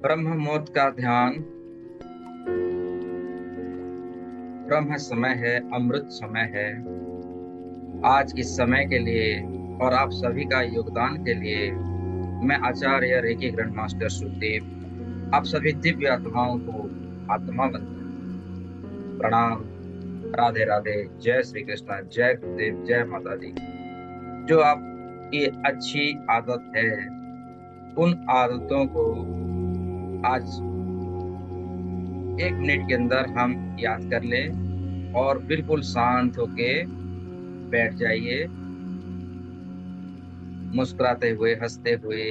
ब्रह्म मुहूर्त का ध्यान ब्रह्म समय है, अमृत समय है। आज इस समय के लिए और आप सभी का योगदान के लिए मैं आचार्य रेकी ग्रैंड मास्टर सुखदेव आप सभी दिव्य आत्माओं को आत्मा बंधन प्रणाम। राधे राधे। जय श्री कृष्ण, जय गुरुदेव, जय माता दी। जो आपकी अच्छी आदत है, उन आदतों को आज 1 मिनट के अंदर हम याद कर लें और बिल्कुल शांत होके बैठ जाइए, मुस्कुराते हुए, हंसते हुए।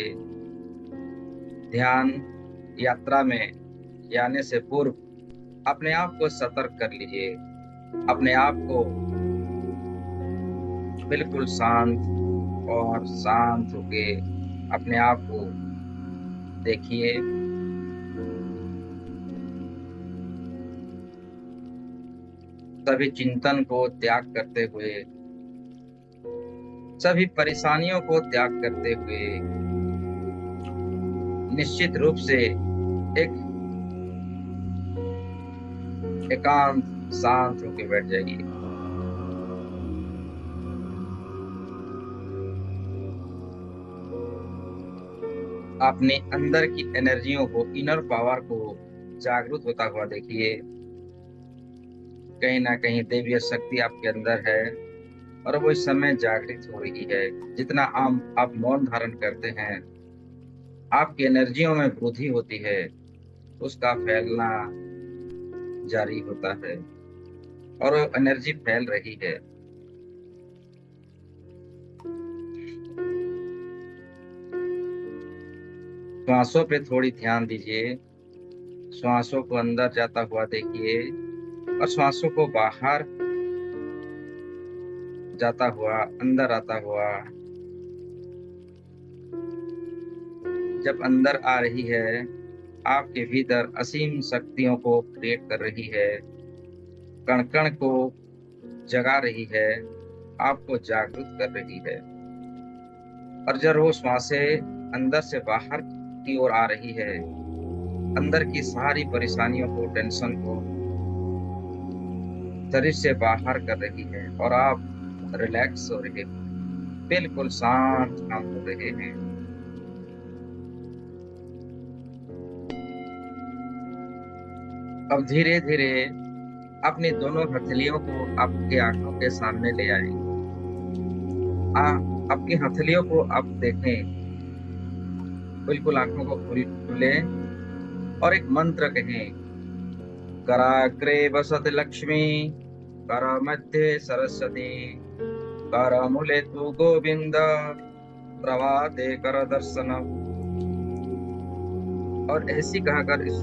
ध्यान यात्रा में जाने से पूर्व अपने आप को सतर्क कर लीजिए, अपने आप को बिल्कुल शांत और शांत होके अपने आप को देखिए। सभी चिंतन को त्याग करते हुए, सभी परेशानियों को त्याग करते हुए निश्चित रूप से एक एकांत शांत होके बैठ जाइए। अपने अंदर की एनर्जियों को, इनर पावर को जागृत होता हुआ देखिए। कहीं ना कहीं दैवीय शक्ति आपके अंदर है और वो इस समय जागृत हो रही है। जितना आप मौन धारण करते हैं, आपकी एनर्जियों में वृद्धि होती है, उसका फैलना जारी होता है और वो एनर्जी फैल रही है। श्वासों पे थोड़ी ध्यान दीजिए। श्वासों को अंदर जाता हुआ देखिए और श्वासों को बाहर जाता हुआ, अंदर आता हुआ। जब अंदर आ रही है, आपके भीतर असीम शक्तियों को क्रिएट कर रही है, कण कण को जगा रही है, आपको जागृत कर रही है। और जब वो श्वासें अंदर से बाहर की ओर आ रही है, अंदर की सारी परेशानियों को, टेंशन को शरीर से बाहर कर रही है और आप रिलैक्स हो रहे हैं, बिल्कुल शांत शांत हो रहे हैं। अब धीरे धीरे अपनी दोनों हथेलियों को आपके आंखों के सामने ले आए। आपकी हथेलियों को आप देखें, बिल्कुल आंखों को खुले और एक मंत्र कहें। कराग्रे वसति लक्ष्मी, कर मध्ये सरस्वती, कर मूले तु गोविंद, प्रभाते कर दर्शनम। और ऐसी कहकर इस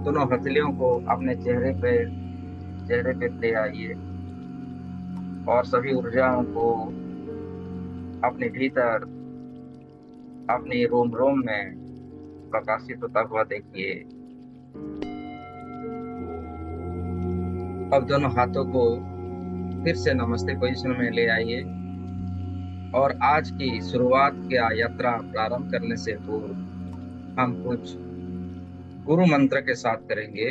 दोनों हथेलियों को अपने चेहरे पे ले आइए और सभी ऊर्जाओं को अपने भीतर, अपने रोम रोम में प्रकाशित होता हुआ देखिए। अब दोनों हाथों को फिर से नमस्ते पोजीशन में ले आइए और आज की शुरुआत की यात्रा प्रारंभ करने से पूर्व हम कुछ गुरु मंत्र के साथ करेंगे।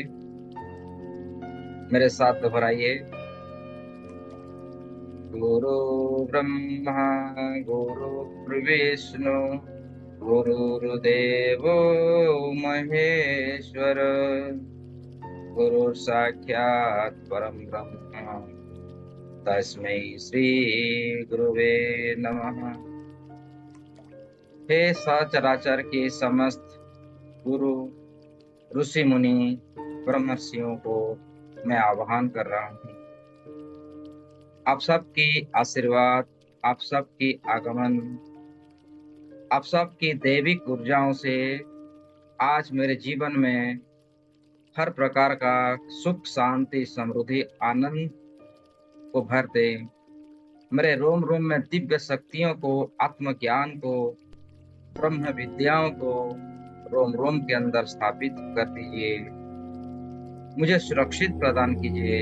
मेरे साथ दोहराइए। गुरु ब्रह्मा गुरु विष्णु गुरुर्देवो महेश्वर, गुरु साक्षात् परम ब्रह्म, तस्मै श्री गुरुवे नमः। हे सचराचर के समस्त गुरु, ऋषि मुनि, ब्रह्मर्षियों को मैं आह्वान कर रहा हूँ। आप सबकी आशीर्वाद, आप सबकी आगमन, आप सबकी दैविक ऊर्जाओं से आज मेरे जीवन में हर प्रकार का सुख, शांति, समृद्धि, आनंद को भर दे। मेरे रोम रोम में दिव्य शक्तियों को, आत्मज्ञान को, ब्रह्म विद्याओं को रोम रोम के अंदर स्थापित कर दीजिए। मुझे सुरक्षित प्रदान कीजिए।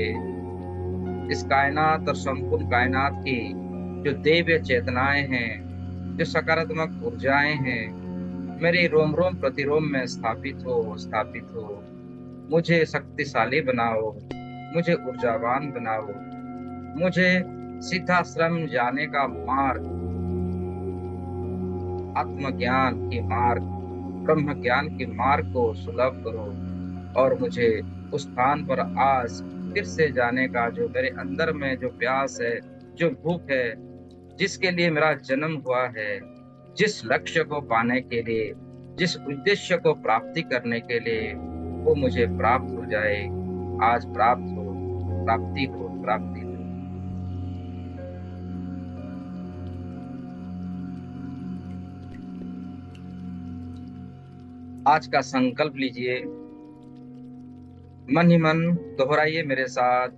इस कायनात और संपूर्ण कायनात की जो दैवीय चेतनाएं हैं, जो सकारात्मक ऊर्जाएं हैं, मेरी रोम रोम प्रतिरोम में स्थापित हो, स्थापित हो। मुझे शक्तिशाली बनाओ, मुझे ऊर्जावान बनाओ, मुझे सिद्धाश्रम जाने का मार्ग, आत्मज्ञान के मार्ग, ब्रह्म ज्ञान के मार्ग को सुलभ करो। और मुझे उस स्थान पर आज फिर से जाने का जो मेरे अंदर में जो प्यास है, जो भूख है, जिसके लिए मेरा जन्म हुआ है, जिस लक्ष्य को पाने के लिए, जिस उद्देश्य को प्राप्ति करने के लिए, वो मुझे प्राप्त हो जाए। आज प्राप्त हो, प्राप्ति हो, प्राप्ति हो। आज का संकल्प लीजिए, मन ही मन दोहराइए मेरे साथ।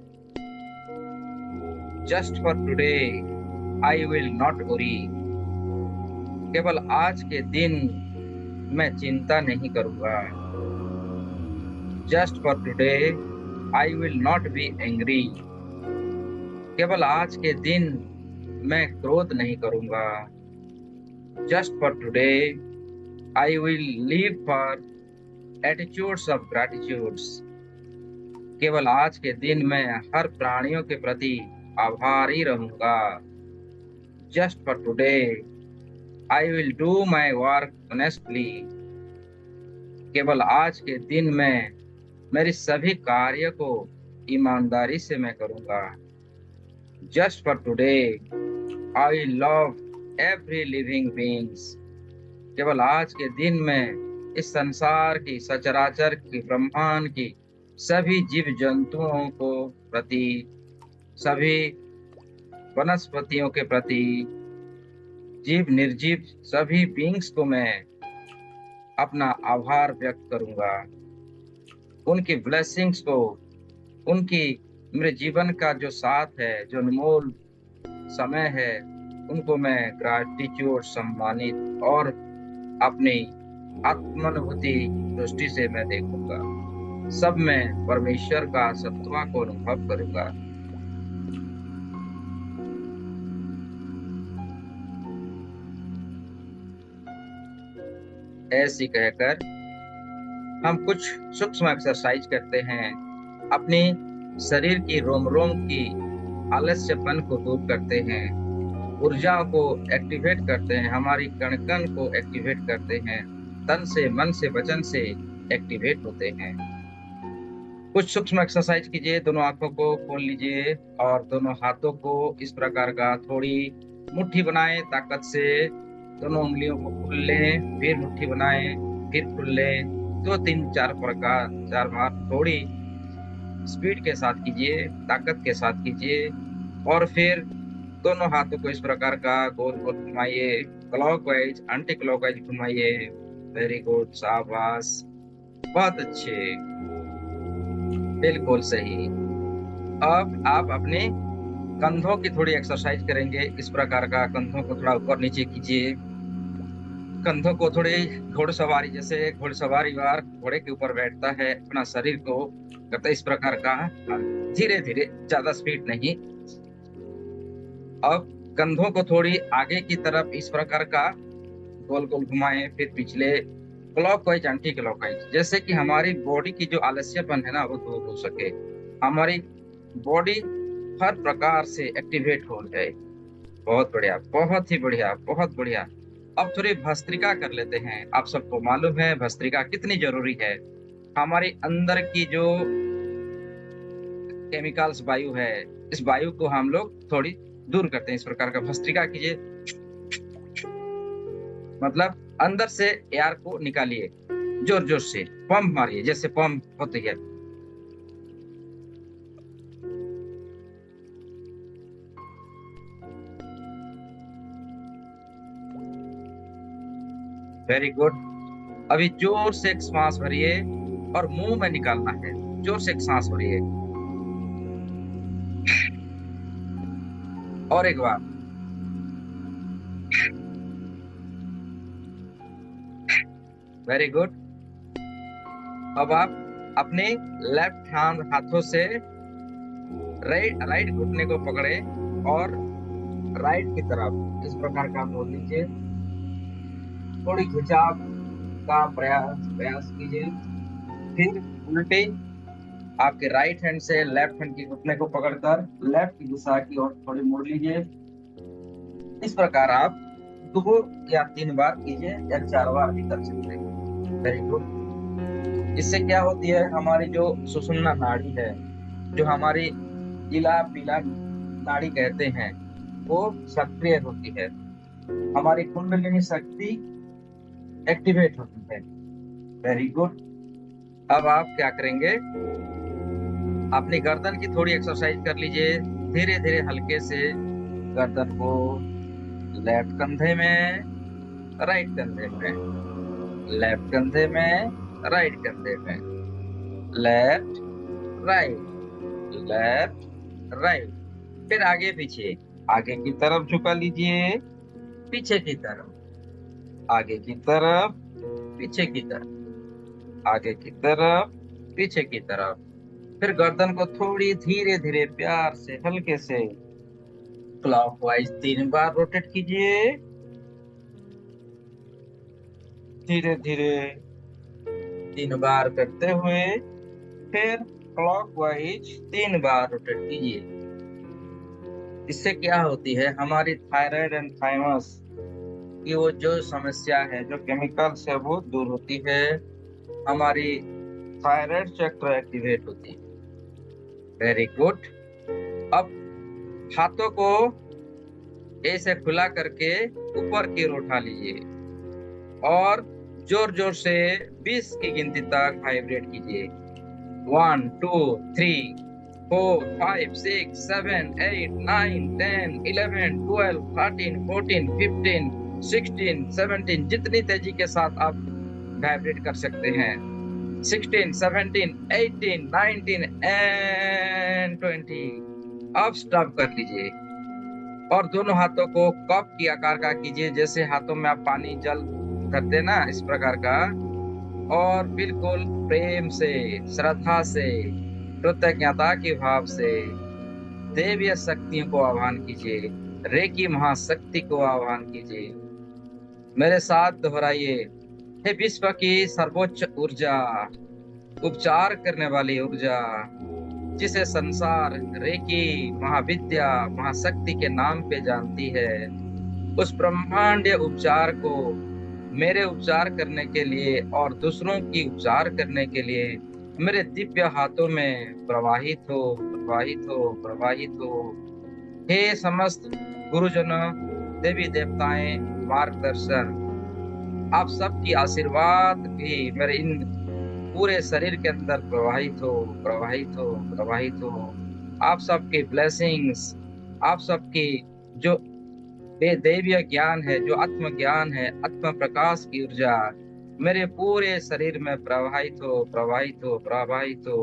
Just for today I will not worry. केवल आज के दिन मैं चिंता नहीं करूंगा। Just for today I will not be angry. केवल आज के दिन मैं क्रोध नहीं करूंगा। Just for today I will live for attitudes of gratitudes. केवल आज के दिन मैं हर प्राणियों के प्रति आभारी रहूंगा। Just for today I will do my work honestly. केवल आज के दिन में मेरी सभी कार्य को ईमानदारी से मैं करूंगा। Just for today I love every living beings. केवल आज के दिन में इस संसार की, सचराचर की, ब्रह्मांड की सभी जीव जंतुओं को प्रति, सभी वनस्पतियों के प्रति, जीव निर्जीव सभी बीइंग्स को मैं अपना आभार व्यक्त करूंगा। उनकी ब्लेसिंग्स को, उनकी मेरे जीवन का जो साथ है, जो अनमोल समय है, उनको मैं ग्रैटिट्यूड, सम्मानित और अपनी आत्मानुभूति दृष्टि से मैं देखूंगा। सब में परमेश्वर का सत्ता को अनुभव करूंगा। ऐसी कहकर हम कुछ सूक्ष्म एक्सरसाइज करते हैं। अपनी शरीर की रोम रोम की आलस्यपन को दूर करते हैं, ऊर्जा को एक्टिवेट करते हैं, हमारी कण कण को एक्टिवेट करते हैं, तन से, मन से, वचन से एक्टिवेट होते हैं। कुछ सूक्ष्म एक्सरसाइज कीजिए। दोनों आंखों को खोल लीजिए और दोनों हाथों को इस प्रकार का थोड़ी मुट्ठी बनाएं ताकत से। दोनों उंगलियों को खोल लें, फिर मुट्ठी बनाएं, फिर खोल लें। 2 3 4 प्रकार 4 बार थोड़ी स्पीड के साथ कीजिए, ताकत के साथ कीजिए। और फिर दोनों हाथों को इस प्रकार का गोल गोल घुमाइए, क्लॉकवाइज, एंटी क्लॉकवाइज घुमाइए। वेरी गुड, शाबाश, बहुत अच्छे, बिल्कुल सही। अब आप अपने कंधों की थोड़ी एक्सरसाइज करेंगे। इस प्रकार का कंधों को थोड़ा ऊपर नीचे कीजिए। कंधों को थोड़ी घोड़सवारी, जैसे घोड़सवारी वार घोड़े के ऊपर बैठता है, अपना शरीर को करता है इस प्रकार का, धीरे धीरे, ज्यादा स्पीड नहीं। अब कंधों को थोड़ी आगे की तरफ इस प्रकार का गोल गोल घुमाएं, फिर पिछले क्लॉकवाइज, एंटी क्लॉकवाइज, जैसे कि हमारी बॉडी की जो आलस्यपन है ना, वो दूर हो सके, हमारी बॉडी हर प्रकार से एक्टिवेट हो जाए। बहुत बढ़िया, बहुत ही बढ़िया, बहुत बढ़िया। अब थोड़ी भस्त्रिका कर लेते हैं। आप सबको मालूम है भस्त्रिका कितनी जरूरी है। हमारे अंदर की जो केमिकल्स वायु है, इस वायु को हम लोग थोड़ी दूर करते हैं। इस प्रकार का भस्त्रिका कीजिए, मतलब अंदर से एयर को निकालिए, जोर जोर से पंप मारिए, जैसे पंप होती है। Very good. अभी जोर से एक सांस भरिए और मुंह में निकालना है। जोर से एक सांस भरिए और एक बार। Very good. अब आप अपने लेफ्ट हाथों से राइट घुटने को पकड़े और राइट की तरफ इस प्रकार का मोड़ लीजिए। थोड़ी खिंचाव का प्रयास कीजिए। फिर उल्टे आपके राइट हैंड से लेफ्ट हैंड के घुटने को पकड़कर लेफ्ट की दिशा की ओर थोड़ी मोड़ लीजिए। इस प्रकार आप 2 या 3 बार कीजिए या 4 बार भी कर सकते हैं। Very good. इससे क्या होती है, हमारी जो सुषुम्ना नाड़ी है, जो हमारी इला पीला नाड़ी कहते हैं, वो सक्रिय होती है। हमारी कुंडलिनी शक्ति एक्टिवेट होती है। Very good. अब आप क्या करेंगे, अपनी गर्दन की थोड़ी एक्सरसाइज कर लीजिए। धीरे धीरे हल्के से गर्दन को लेफ्ट कंधे में, राइट कंधे में, लेफ्ट कंधे में, राइट कंधे में, लेफ्ट राइट, लेफ्ट राइट। फिर आगे पीछे, आगे की तरफ झुका लीजिए, पीछे की तरफ, आगे की तरफ, पीछे की तरफ, आगे की तरफ, पीछे की तरफ। फिर गर्दन को थोड़ी धीरे धीरे प्यार से हल्के से क्लॉकवाइज 3 बार रोटेट कीजिए। धीरे धीरे 3 बार करते हुए फिर क्लॉकवाइज 3 बार रोटेट कीजिए। इससे क्या होती है, हमारी थायराइड एंड थाइमस की वो जो समस्या है, जो केमिकल्स है, वो दूर होती है। हमारी थायराइड चक्र एक्टिवेट होती है। Very good. अब हाथों को ऐसे खुला करके ऊपर की ओर उठा लीजिए और जोर जोर से 20 की गिनती तक वाइब्रेट कीजिए। 1 2 3 4 5 6 7 8 9 10 11 12 13 14 15 16 17, जितनी तेजी के साथ आप वाइब्रेट कर सकते हैं। 16 17 18 19 एंड 20। अब स्टॉप कर लीजिए और दोनों हाथों को कप की आकार का कीजिए, जैसे हाथों में आप पानी जल करते ना, इस प्रकार का। और बिल्कुल प्रेम से, श्रद्धा से, कृतज्ञता के भाव से देवीय शक्तियों को आह्वान कीजिए, रेकी महाशक्ति को आह्वान कीजिए। मेरे साथ दोहराइए। हे विश्व की सर्वोच्च ऊर्जा, उपचार करने वाली ऊर्जा, जिसे संसार रेकी महाविद्या महाशक्ति के नाम पे जानती है, उस ब्रह्मांडीय उपचार को मेरे उपचार करने के लिए और दूसरों की उपचार करने के लिए मेरे दिव्य हाथों में प्रवाहित हो, प्रवाहित हो, प्रवाहित हो। हे समस्त गुरुजनों, देवी देवताएं, मार्गदर्शन, आप सबकी आशीर्वाद भी मेरे इन पूरे शरीर के अंदर प्रवाहित हो, प्रवाहित हो, प्रवाहित हो। आप सबके ब्लेसिंग्स, आप सबकी जो दैवीय ज्ञान है, जो आत्म ज्ञान है, आत्म प्रकाश की ऊर्जा मेरे पूरे शरीर में प्रवाहित हो, प्रवाहित हो, प्रवाहित हो।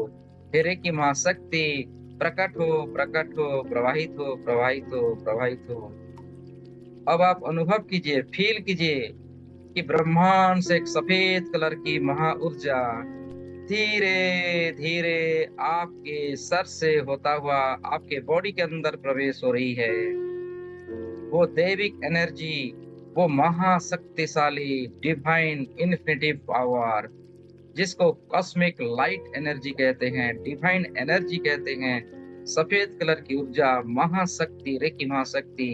तेरे की महाशक्ति प्रकट हो, प्रकट हो, प्रवाहित हो, प्रवाहित हो, प्रवाहित हो। अब आप अनुभव कीजिए, फील कीजिए कि ब्रह्मांड से एक सफेद कलर की महा ऊर्जा धीरे धीरे आपके सर से होता हुआ आपके बॉडी के अंदर प्रवेश हो रही है। वो दैविक एनर्जी, वो महाशक्तिशाली डिवाइन इन्फिनिटिव पावर, जिसको कॉस्मिक लाइट एनर्जी कहते हैं, डिवाइन एनर्जी कहते हैं, सफेद कलर की ऊर्जा, महाशक्ति, रेकी महाशक्ति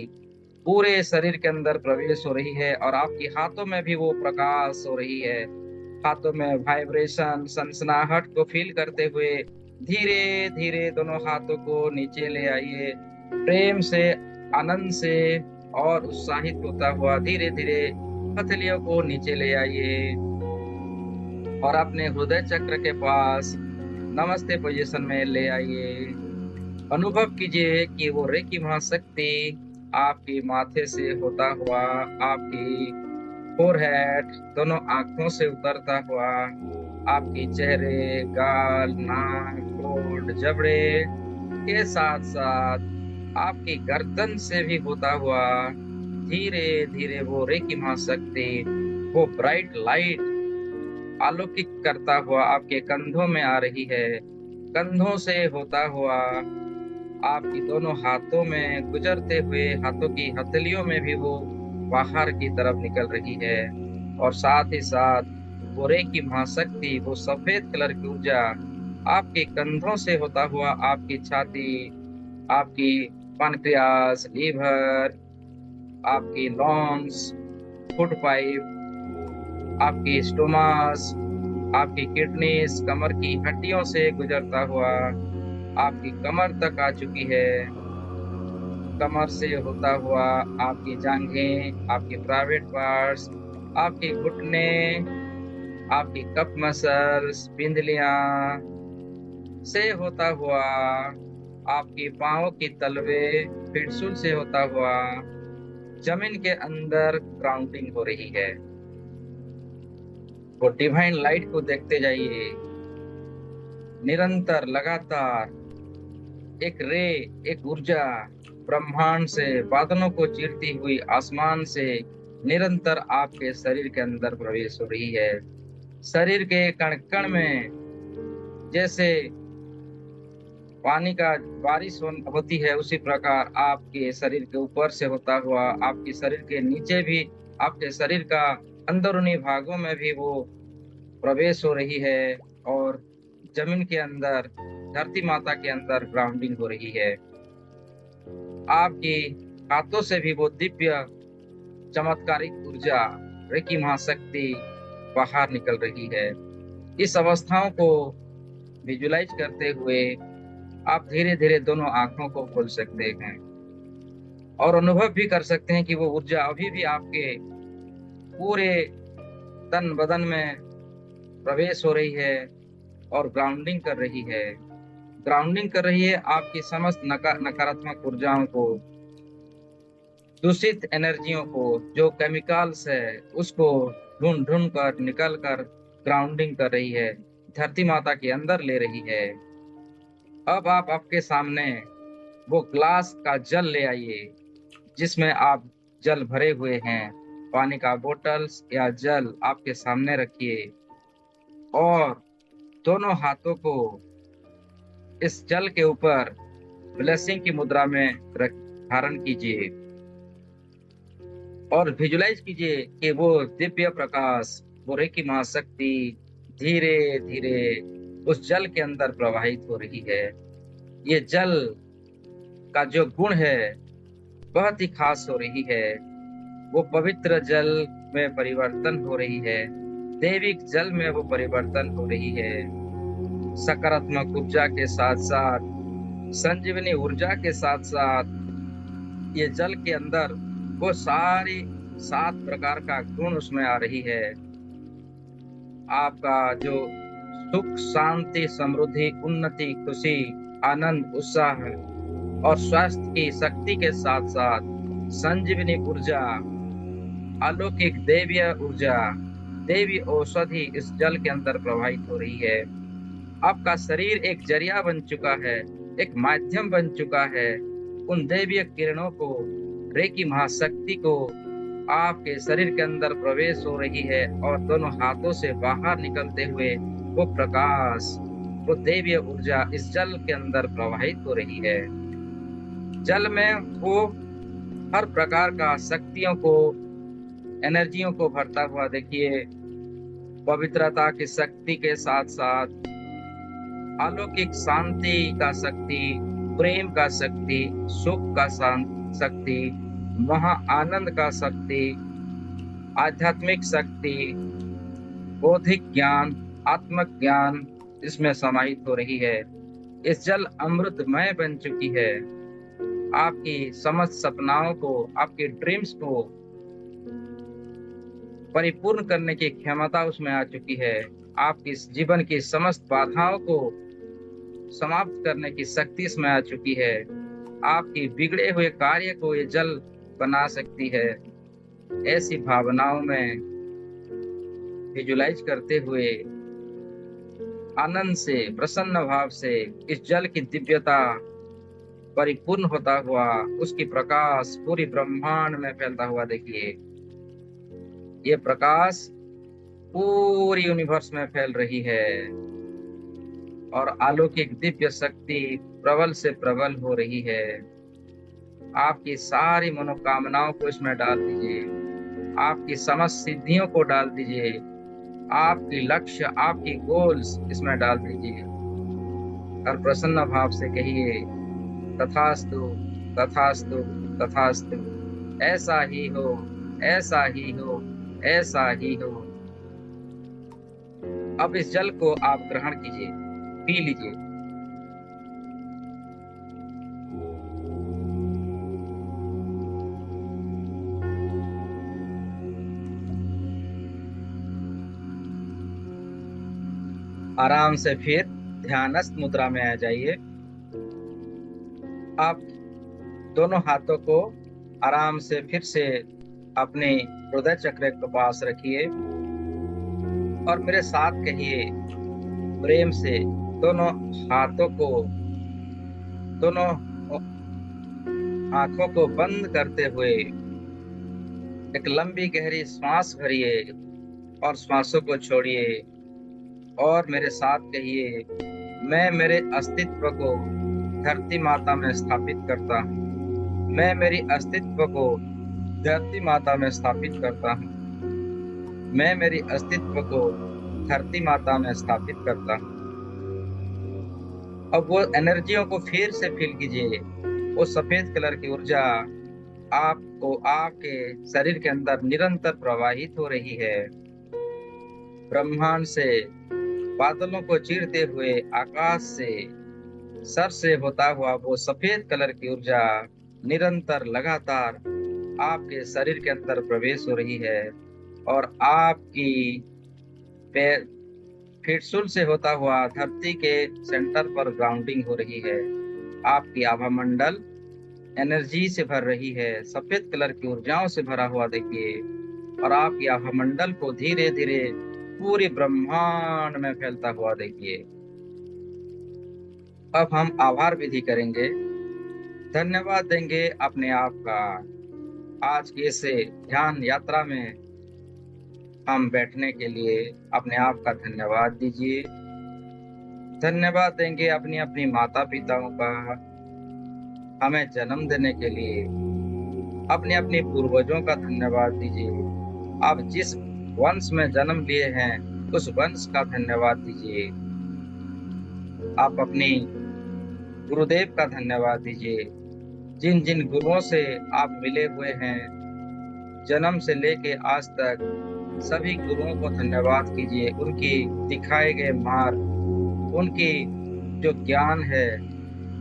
पूरे शरीर के अंदर प्रवेश हो रही है और आपके हाथों में भी वो प्रकाश हो रही है। हाथों में वाइब्रेशन, सनसनाहट को फील करते हुए धीरे धीरे दोनों हाथों को नीचे ले आइए। प्रेम से, आनंद से और उत्साहित होता हुआ धीरे धीरे हथेलियों को नीचे ले आइए और अपने हृदय चक्र के पास नमस्ते पोजीशन में ले आइए। अनुभव कीजिए कि वो रेकी महाशक्ति आपके माथे से होता हुआ आपकी फोरहेड, दोनों आंखों से उतरता हुआ आपके चेहरे, गाल, नाक, होंठ, जबड़े के साथ साथ आपकी गर्दन से भी होता हुआ धीरे धीरे वो रेकी महाशक्ति, वो ब्राइट लाइट आलोकित करता हुआ आपके कंधों में आ रही है। कंधों से होता हुआ आपकी दोनों हाथों में गुजरते हुए हाथों की हथेलियों में भी वो बाहर की तरफ निकल रही है और साथ ही साथ वो रेकी महाशक्ति, वो सफेद कलर की ऊर्जा आपके कंधों से होता हुआ आपकी छाती, आपकी पानक्रियास, लीवर, आपकी लॉन्ग्स, फूड पाइप, आपकी स्टोमास, आपकी किडनीज, कमर की हड्डियों से गुजरता हुआ आपकी कमर तक आ चुकी है। कमर से होता हुआ आपकी जांघें, आपके प्राइवेट पार्ट्स, आपके घुटने, आपकी कप मसल्स, पिंडलियां से होता हुआ आपकी पांवों की तलवे, फिटसूल से होता हुआ जमीन के अंदर ग्राउंडिंग हो रही है। वो डिवाइन लाइट को देखते जाइए, निरंतर लगातार एक रे, एक ऊर्जा ब्रह्मांड से, बादलों को चीरती हुई आसमान से निरंतर आपके शरीर के अंदर प्रवेश हो रही है। शरीर के कण कण में जैसे पानी का बारिश होती है, उसी प्रकार आपके शरीर के ऊपर से होता हुआ आपके शरीर के नीचे भी, आपके शरीर का अंदरूनी भागों में भी वो प्रवेश हो रही है और जमीन के अंदर, धरती माता के अंदर ग्राउंडिंग हो रही है। आपकी हाथों से भी वो दिव्य चमत्कारिक ऊर्जा, रेकी महाशक्ति बाहर निकल रही है। इस अवस्थाओं को विजुलाइज करते हुए आप धीरे धीरे दोनों आंखों को खोल सकते हैं और अनुभव भी कर सकते हैं कि वो ऊर्जा अभी भी आपके पूरे तन बदन में प्रवेश हो रही है और ग्राउंडिंग कर रही है। ग्राउंडिंग कर रही है आपकी समस्त नकारात्मक ऊर्जाओं को, दूषित एनर्जियों को, जो केमिकल्स है उसको ढूंढ ढूंढ कर निकल कर ग्राउंडिंग कर रही है, धरती माता के अंदर ले रही है। अब आप आपके सामने वो ग्लास का जल ले आइए जिसमें आप जल भरे हुए हैं। पानी का बोतल्स या जल आपके सामने रखिए और दोनों हाथों को इस जल के ऊपर ब्लेसिंग की मुद्रा में धारण कीजिए और विजुलाइज कीजिए कि वो दिव्य प्रकाश, वो रेकी महाशक्ति धीरे धीरे उस जल के अंदर प्रवाहित हो रही है। ये जल का जो गुण है बहुत ही खास हो रही है। वो पवित्र जल में परिवर्तन हो रही है, दैविक जल में वो परिवर्तन हो रही है। सकारात्मक ऊर्जा के साथ साथ, संजीवनी ऊर्जा के साथ साथ ये जल के अंदर वो सारी 7 प्रकार का गुण उसमें आ रही है। आपका जो सुख, शांति, समृद्धि, उन्नति, खुशी, आनंद, उत्साह और स्वास्थ्य की शक्ति के साथ साथ संजीवनी ऊर्जा, अलौकिक दैवीय ऊर्जा, देवी औषधि इस जल के अंदर प्रवाहित हो रही है। आपका शरीर एक जरिया बन चुका है, एक माध्यम बन चुका है उन दैवीय किरणों को, रेकी महाशक्ति को आपके शरीर के अंदर प्रवेश हो रही है और दोनों हाथों से बाहर निकलते हुए वो प्रकाश, वो दैवीय ऊर्जा इस जल के अंदर प्रवाहित हो रही है। जल में वो हर प्रकार का शक्तियों को, एनर्जियों को भरता हुआ देखिए। पवित्रता की शक्ति के साथ साथ अलौकिक शांति का शक्ति, प्रेम का शक्ति, सुख का शक्ति, महा आनंद का शक्ति, आध्यात्मिक शक्ति, बौद्धिक ज्ञान, आत्मक ज्ञान इसमें समाहित हो रही है। इस जल अमृतमय बन चुकी है। आपकी समस्त सपनाओं को, आपके ड्रीम्स को परिपूर्ण करने की क्षमता उसमें आ चुकी है। आपकी जीवन की समस्त बाधाओं को समाप्त करने की शक्ति इसमें आ चुकी है। आपकी बिगड़े हुए कार्य को ये जल बना सकती है। ऐसी भावनाओं में विजुलाइज करते हुए आनंद से, प्रसन्न भाव से इस जल की दिव्यता परिपूर्ण होता हुआ, उसकी प्रकाश पूरी ब्रह्मांड में फैलता हुआ देखिए। ये प्रकाश पूरी यूनिवर्स में फैल रही है और अलौकिक दिव्य शक्ति प्रबल से प्रबल हो रही है। आपकी सारी मनोकामनाओं को इसमें डाल दीजिए, आपकी समस्त सिद्धियों को डाल दीजिए आपकी लक्ष्य, आपकी गोल्स इसमें डाल दीजिए और प्रसन्न भाव से कहिए तथास्तु, तथास्तु, तथास्तु। ऐसा ही हो, ऐसा ही हो, ऐसा ही हो। अब इस जल को आप ग्रहण कीजिए, पी लीजिए। आराम से फिर ध्यानस्थ मुद्रा में आ जाइए। आप दोनों हाथों को आराम से फिर से अपने हृदय चक्र के पास रखिए और मेरे साथ कहिए प्रेम से, दोनों हाथों को, दोनों आंखों को बंद करते हुए एक लंबी गहरी सांस भरिए और श्वासों को छोड़िए और मेरे साथ कहिए, मैं मेरे अस्तित्व को धरती माता में स्थापित करता हूँ। मैं मेरी अस्तित्व को धरती माता में स्थापित करता हूँ। मैं मेरी अस्तित्व को धरती माता में स्थापित करता हूँ। अब वो एनर्जियों को फिर से फील कीजिए। वो सफेद कलर की ऊर्जा आपको, आपके शरीर के अंदर निरंतर प्रवाहित हो रही है। ब्रह्मांड से, बादलों को चीरते हुए आकाश से, सर से होता हुआ वो सफेद कलर की ऊर्जा निरंतर लगातार आपके शरीर के अंदर प्रवेश हो रही है और आपकी फिटसूल से होता हुआ धरती के सेंटर पर ग्राउंडिंग हो रही है। आपकी आभा मंडल एनर्जी से भर रही है, सफेद कलर की ऊर्जाओं से भरा हुआ देखिए और आपकी आभा मंडल को धीरे धीरे पूरे ब्रह्मांड में फैलता हुआ देखिए। अब हम आभार विधि करेंगे, धन्यवाद देंगे अपने आप का। आज के इसे ध्यान यात्रा में हम बैठने के लिए अपने आप का धन्यवाद दीजिए। धन्यवाद देंगे अपनी अपनी माता पिताओं का, हमें जन्म देने के लिए। अपने अपने पूर्वजों का धन्यवाद दीजिए। आप जिस वंश में जन्म लिए हैं उस वंश का धन्यवाद दीजिए। आप अपनी गुरुदेव का धन्यवाद दीजिए। जिन जिन गुरुओं से आप मिले हुए हैं जन्म से लेके आज तक, सभी गुरुओं को धन्यवाद कीजिए। उनकी दिखाए गए मार्ग, उनकी जो ज्ञान है,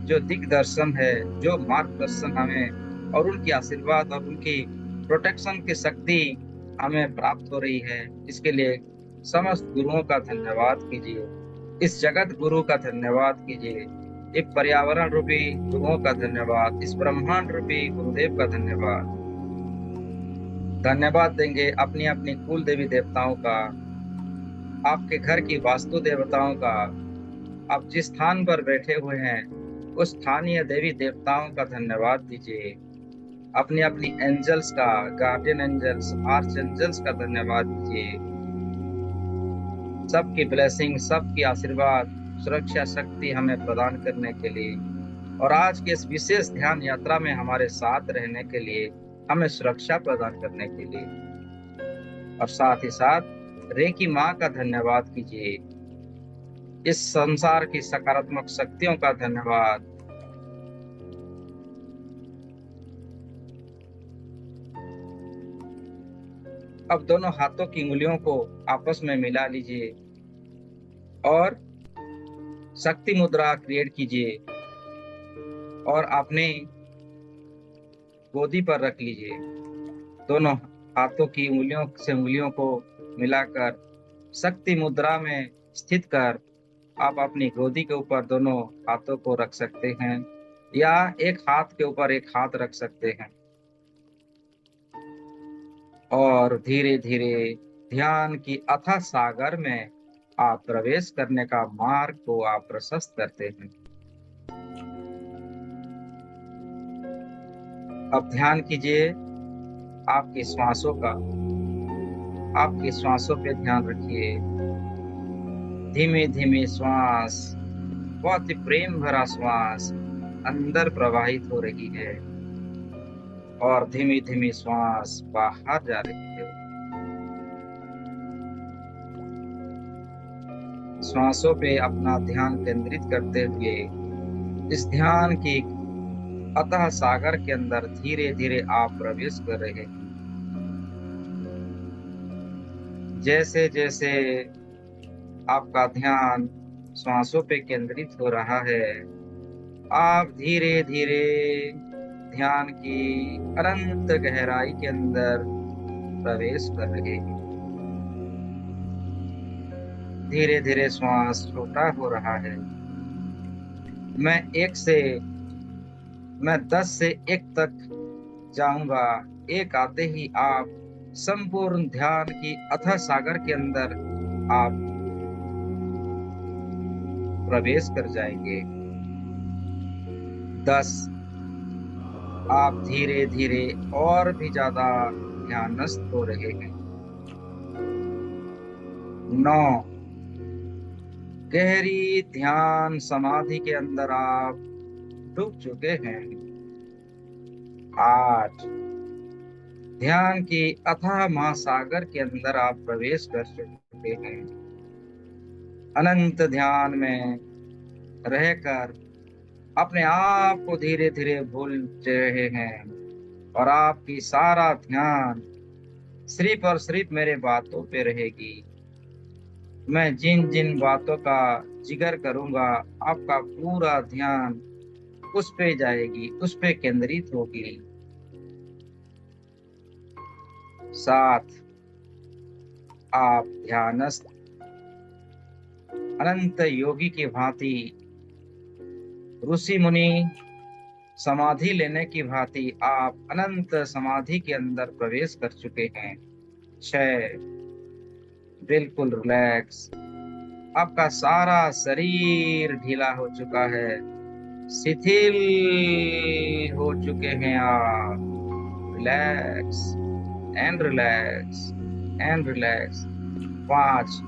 जो दिग्दर्शन है, जो मार्गदर्शन हमें और उनकी आशीर्वाद और उनकी प्रोटेक्शन की शक्ति हमें प्राप्त हो रही है, इसके लिए समस्त गुरुओं का धन्यवाद कीजिए। इस जगत गुरु का धन्यवाद कीजिए। इस पर्यावरण रूपी गुरुओं का धन्यवाद, इस ब्रह्मांड रूपी गुरुदेव का धन्यवाद। धन्यवाद देंगे अपनी अपनी कुल देवी देवताओं का, आपके घर की वास्तु देवताओं का। आप जिस स्थान पर बैठे हुए हैं उस स्थानीय देवी देवताओं का धन्यवाद दीजिए। अपनी अपनी एंजल्स का, गार्डियन एंजल्स, आर्च एंजल्स का धन्यवाद दीजिए। सबकी ब्लेसिंग, सबकी आशीर्वाद, सुरक्षा शक्ति हमें प्रदान करने के लिए और आज के इस विशेष ध्यान यात्रा में हमारे साथ रहने के लिए, हमें सुरक्षा प्रदान करने के लिए। और साथ ही साथ रेकी माँ का धन्यवाद कीजिए। इस संसार की सकारात्मक शक्तियों का धन्यवाद। अब दोनों हाथों की उंगलियों को आपस में मिला लीजिए और शक्ति मुद्रा क्रिएट कीजिए और अपने गोदी पर रख लीजिए। दोनों हाथों की उंगलियों से उंगलियों को मिलाकर शक्ति मुद्रा में स्थित कर आप अपनी गोदी के ऊपर दोनों हाथों को रख सकते हैं या एक हाथ के ऊपर एक हाथ रख सकते हैं और धीरे धीरे ध्यान की अथाह सागर में आप प्रवेश करने का मार्ग को आप प्रशस्त करते हैं। अब ध्यान कीजिए आपकी श्वासों का। आपकी श्वासों पे ध्यान रखिए। धीमे धीमे श्वास, बहुत ही प्रेम भरा श्वास अंदर प्रवाहित हो रही है और धीमी धीमी श्वास बाहर जा रही है। श्वासों पे अपना ध्यान केंद्रित करते हुए इस ध्यान की अतः सागर के अंदर धीरे धीरे आप प्रवेश कर रहे हैं। जैसे जैसे आपका ध्यान श्वासों पे केंद्रित हो रहा है, आप धीरे धीरे ध्यान की अनंत गहराई के अंदर प्रवेश कर रहे हैं। धीरे धीरे श्वास छोटा हो रहा है। मैं 10 से 1 तक जाऊंगा। एक आते ही आप संपूर्ण ध्यान की अथाह सागर के अंदर आप प्रवेश कर जाएंगे। 10, आप धीरे धीरे और भी ज्यादा ध्यानस्थ हो रहे हैं। 9, गहरी ध्यान समाधि के अंदर आप डूब चुके हैं। 8, ध्यान की अथाह महासागर के अंदर आप प्रवेश कर चुके हैं। अनंत ध्यान में रहकर अपने आप को धीरे धीरे भूल रहे हैं और आपकी सारा ध्यान सिर्फ और सिर्फ मेरे बातों पे रहेगी। मैं जिन जिन बातों का जिक्र करूंगा, आपका पूरा ध्यान उस पे जाएगी, उस पे केंद्रित होगी। 7, आप ध्यानस्थ अनंत योगी की भांति, ऋषि मुनि समाधि लेने की भांति आप अनंत समाधि के अंदर प्रवेश कर चुके हैं। 6, बिल्कुल रिलैक्स, आपका सारा शरीर ढीला हो चुका है, शिथिल हो चुके हैं आप। Relax and relax and relax. 5,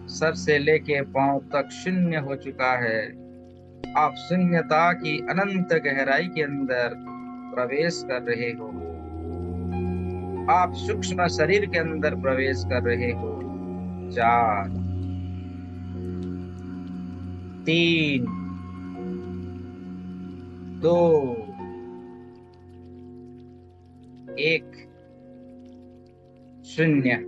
sir से लेके पांव तक शून्य हो चुका है। आप शून्यता की अनंत गहराई के अंदर प्रवेश कर रहे हो। आप सूक्ष्म शरीर के अंदर प्रवेश कर रहे हो। 4, 3, 2, 1, 0।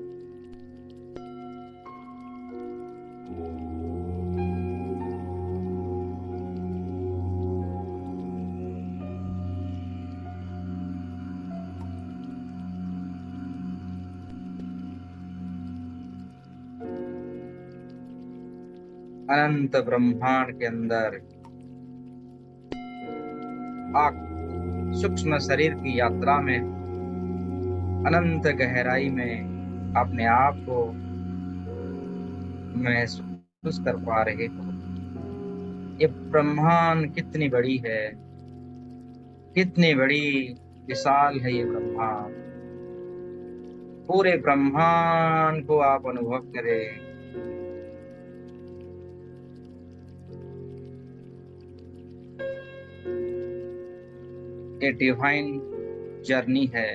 अनंत ब्रह्मांड के अंदर आप सूक्ष्म शरीर की यात्रा में अनंत गहराई में अपने आप को महसूस कर पा रहे हो। ये ब्रह्मांड कितनी बड़ी है, कितनी बड़ी विशाल है ये ब्रह्मांड। पूरे ब्रह्मांड को आप अनुभव करें। ये डिवाइन जर्नी है,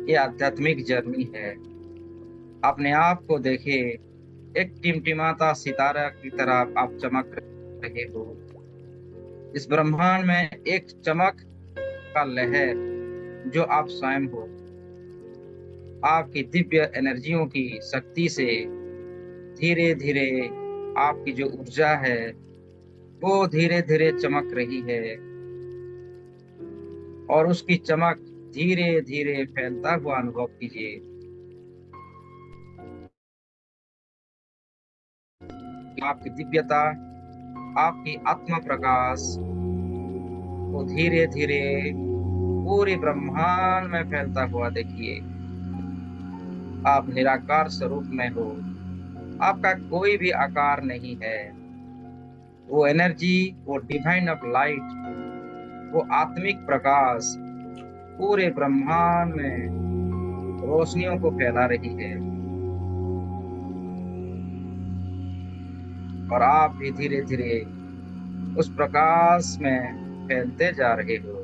ये आध्यात्मिक जर्नी है। अपने आप को देखे, एक टिमटिमाता सितारा की तरह आप चमक रहे हो। इस ब्रह्मांड में एक चमक का लहर जो आप स्वयं हो। आपकी दिव्य एनर्जियों की शक्ति से धीरे धीरे आपकी जो ऊर्जा है वो धीरे धीरे चमक रही है और उसकी चमक धीरे धीरे फैलता हुआ अनुभव कीजिए। आपकी दिव्यता, आपकी आत्मा प्रकाश वो धीरे धीरे पूरे ब्रह्मांड में फैलता हुआ देखिए। आप निराकार स्वरूप में हो, आपका कोई भी आकार नहीं है। वो एनर्जी, वो डिवाइन ऑफ लाइट, वो आत्मिक प्रकाश पूरे ब्रह्मांड में रोशनियों को फैला रही है और आप भी धीरे धीरे उस प्रकाश में फैलते जा रहे हो।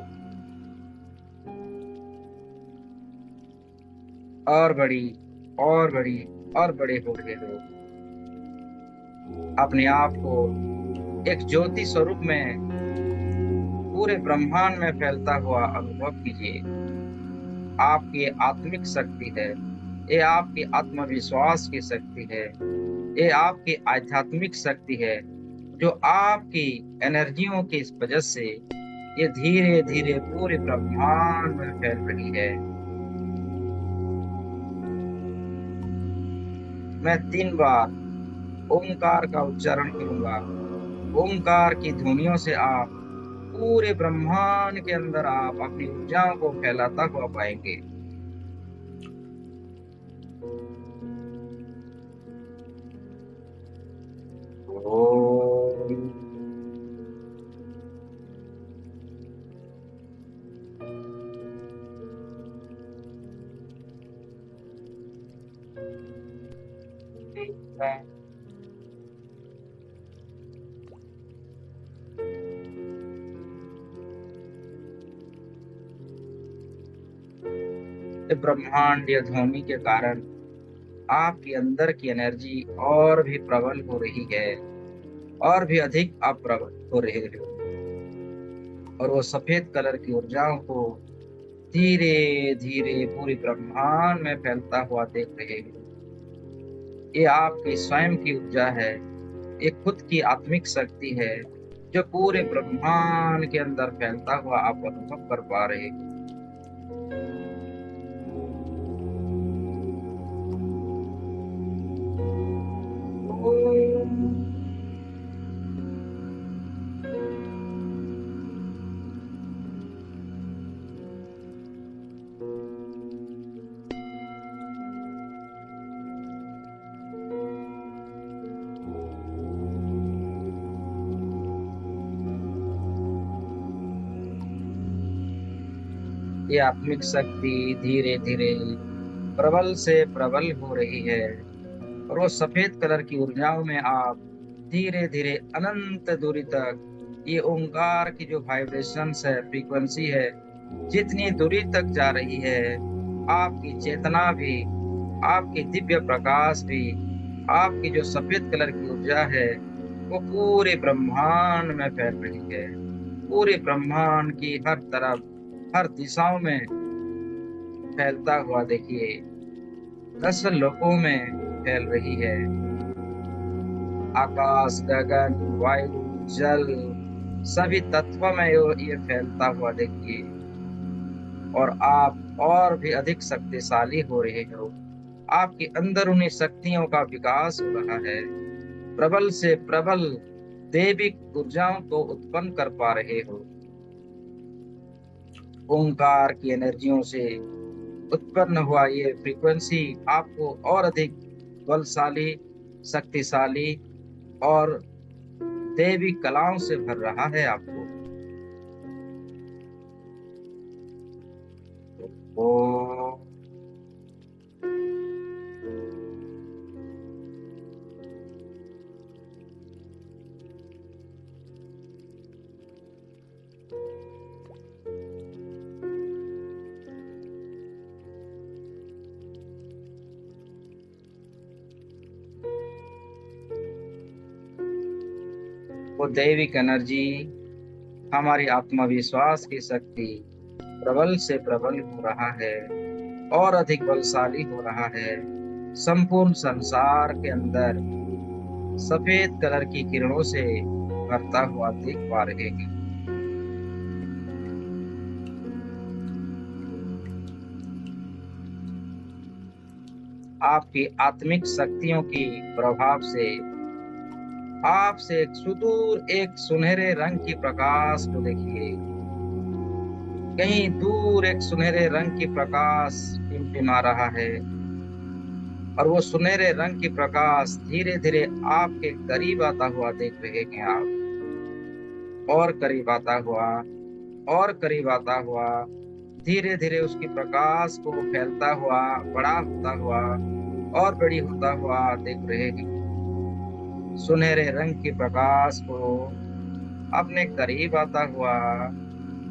और बड़ी, और बड़ी, और बड़े हो रहे हो। अपने आप को एक ज्योति स्वरूप में पूरे ब्रह्मांड में फैलता हुआ अनुभव कीजिए। आपकी आत्मिक शक्ति है, ये आपकी आत्मविश्वास की शक्ति है, ये आपकी आध्यात्मिक शक्ति है, जो आपकी एनर्जियों की इस वजह से ये धीरे धीरे पूरे ब्रह्मांड में फैल रही है। मैं 3 बार ओंकार का उच्चारण करूंगा। ओंकार की ध्वनियों से आप पूरे ब्रह्मांड के अंदर आप अपनी ऊर्जाओं को फैलाता हुआ पाएंगे। ओम। ब्रह्मांडीय ध्वनि के कारण आपके अंदर की एनर्जी और भी प्रबल हो रही है, और भी अधिक आप प्रबल हो रहे हो, और वो सफेद कलर की ऊर्जाओं को धीरे धीरे पूरी ब्रह्मांड में फैलता हुआ देख रहे हो। ये आपकी स्वयं की ऊर्जा है, ये खुद की आत्मिक शक्ति है, जो पूरे ब्रह्मांड के अंदर फैलता हुआ आप अनुभव कर पा रहे हो। ये आत्मिक शक्ति धीरे धीरे प्रबल से प्रबल हो रही है, और वो सफेद कलर की ऊर्जाओं में आप धीरे धीरे अनंत दूरी तक ये ओंकार की जो वाइब्रेशंस है, फ्रीक्वेंसी है, जितनी दूरी तक जा रही है, आपकी चेतना भी, आपकी दिव्य प्रकाश भी, आपकी जो सफेद कलर की ऊर्जा है, वो पूरे ब्रह्मांड में फैल रही है। पूरे ब्रह्मांड की हर तरफ, हर दिशाओं में फैलता हुआ देखिए, 10 लोकों में फैल रही है। आकाश, गगन, वायु, जल, सभी तत्वों में ये फैलता हुआ देखिए, और आप और भी अधिक शक्तिशाली हो रहे हो। आपकी अंदरूनी शक्तियों का विकास हो रहा है। प्रबल से प्रबल दैविक ऊर्जाओं को उत्पन्न कर पा रहे हो। ओंकार की एनर्जियों से उत्पन्न हुआ ये फ्रीक्वेंसी आपको और अधिक बलशाली, शक्तिशाली और दैवी कलाओं से भर रहा है आपको। ओ वो दैविक एनर्जी, हमारी आत्मविश्वास की शक्ति प्रबल से प्रबल हो रहा है, और अधिक बलशाली हो रहा है। संपूर्ण संसार के अंदर सफेद कलर की किरणों से भरता हुआ देख पा रहे हैं। आपकी आत्मिक शक्तियों की प्रभाव से आपसे एक सुदूर एक सुनहरे रंग की प्रकाश को देखिए। कहीं दूर एक सुनहरे रंग की प्रकाश टिमटिमा रहा है, और वो सुनहरे रंग की प्रकाश धीरे धीरे आपके करीब आता हुआ देख रहे हैं आप। और करीब आता हुआ, और करीब आता हुआ, धीरे धीरे उसकी प्रकाश को फैलता हुआ, बड़ा होता हुआ और बड़ी होता हुआ देख रहे हैं। सुनहरे रंग की प्रकाश को अपने करीब आता हुआ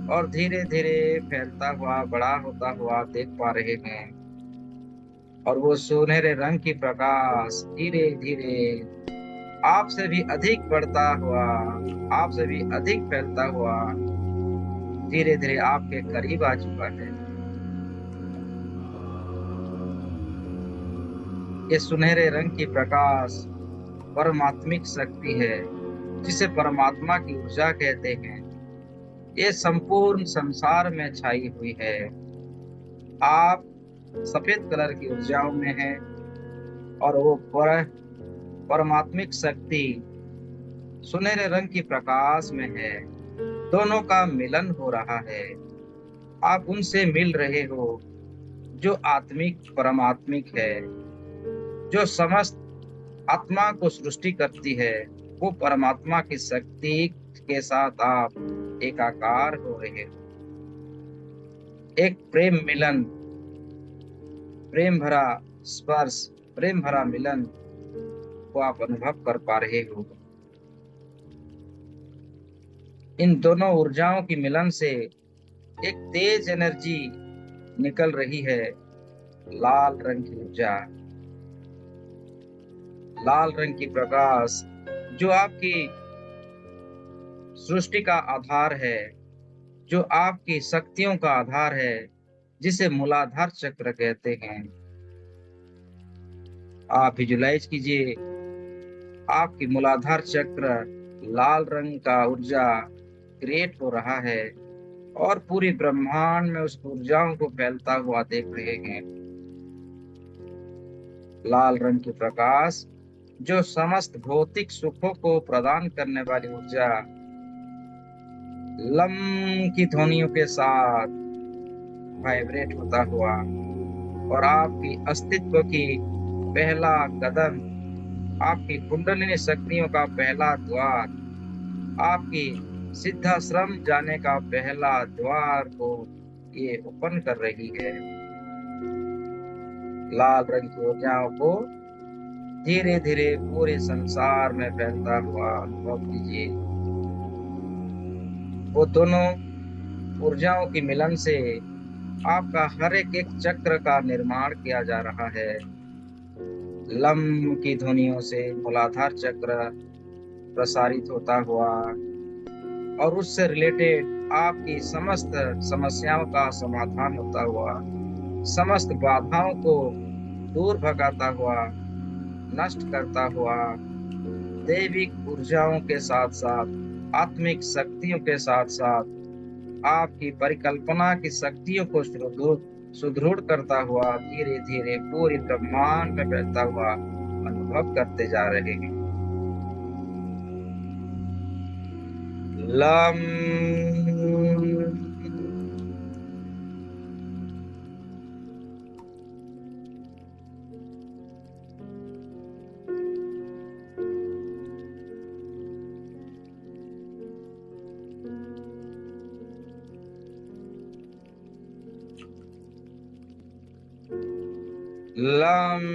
और धीरे धीरे फैलता हुआ, बड़ा होता हुआ देख पा रहे हैं। और वो सुनहरे रंग की प्रकाश धीरे धीरे आपसे भी अधिक बढ़ता हुआ, आपसे भी अधिक फैलता हुआ धीरे धीरे आपके करीब आ चुका है। ये सुनहरे रंग की प्रकाश परमात्मिक शक्ति है, जिसे परमात्मा की ऊर्जा कहते हैं। ये संपूर्ण संसार में छाई हुई है। आप सफेद कलर की ऊर्जाओं में हैं और वो परमात्मिक शक्ति सुनहरे रंग की प्रकाश में है। दोनों का मिलन हो रहा है। आप उनसे मिल रहे हो जो आत्मिक परमात्मिक है, जो समस्त आत्मा को सृष्टि करती है। वो परमात्मा की शक्ति के साथ आप एकाकार हो रहे हो। एक प्रेम मिलन, प्रेम भरा स्पर्श, प्रेम भरा मिलन को आप अनुभव कर पा रहे हो। इन दोनों ऊर्जाओं की मिलन से एक तेज एनर्जी निकल रही है, लाल रंग की ऊर्जा, लाल रंग की प्रकाश, जो आपकी सृष्टि का आधार है, जो आपकी शक्तियों का आधार है, जिसे मूलाधार चक्र कहते हैं। आप विजुलाइज कीजिए, आपकी मूलाधार चक्र लाल रंग का ऊर्जा क्रिएट हो रहा है और पूरी ब्रह्मांड में उस ऊर्जाओं को फैलता हुआ देख रहे हैं। लाल रंग की प्रकाश जो समस्त भौतिक सुखों को प्रदान करने वाली ऊर्जा लम की ध्वनियों के साथ वाइब्रेट होता हुआ और आपकी अस्तित्व की पहला कदम, आपकी कुंडलिनी शक्तियों का पहला द्वार, आपकी सिद्धाश्रम जाने का पहला द्वार को ये ओपन कर रही है। लाल रंग की ऊर्जाओं को धीरे धीरे पूरे संसार में फैलता हुआ अनुभव कीजिए। वो दोनों ऊर्जाओं की मिलन से आपका हर एक चक्र का निर्माण किया जा रहा है। लम की ध्वनियों से मूलाधार चक्र प्रसारित होता हुआ और उससे रिलेटेड आपकी समस्त समस्याओं का समाधान होता हुआ, समस्त बाधाओं को दूर भगाता हुआ, नष्ट करता हुआ, दैविक ऊर्जाओं के साथ साथ आत्मिक शक्तियों के साथ साथ आपकी परिकल्पना की शक्तियों को सुदृढ़ करता हुआ धीरे धीरे पूरी ब्रह्मांड में फैलता हुआ अनुभव करते जा रहे हैं। लम लम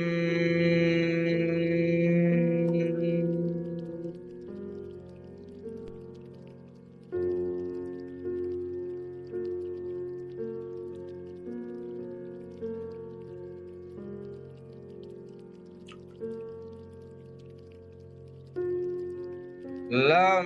लम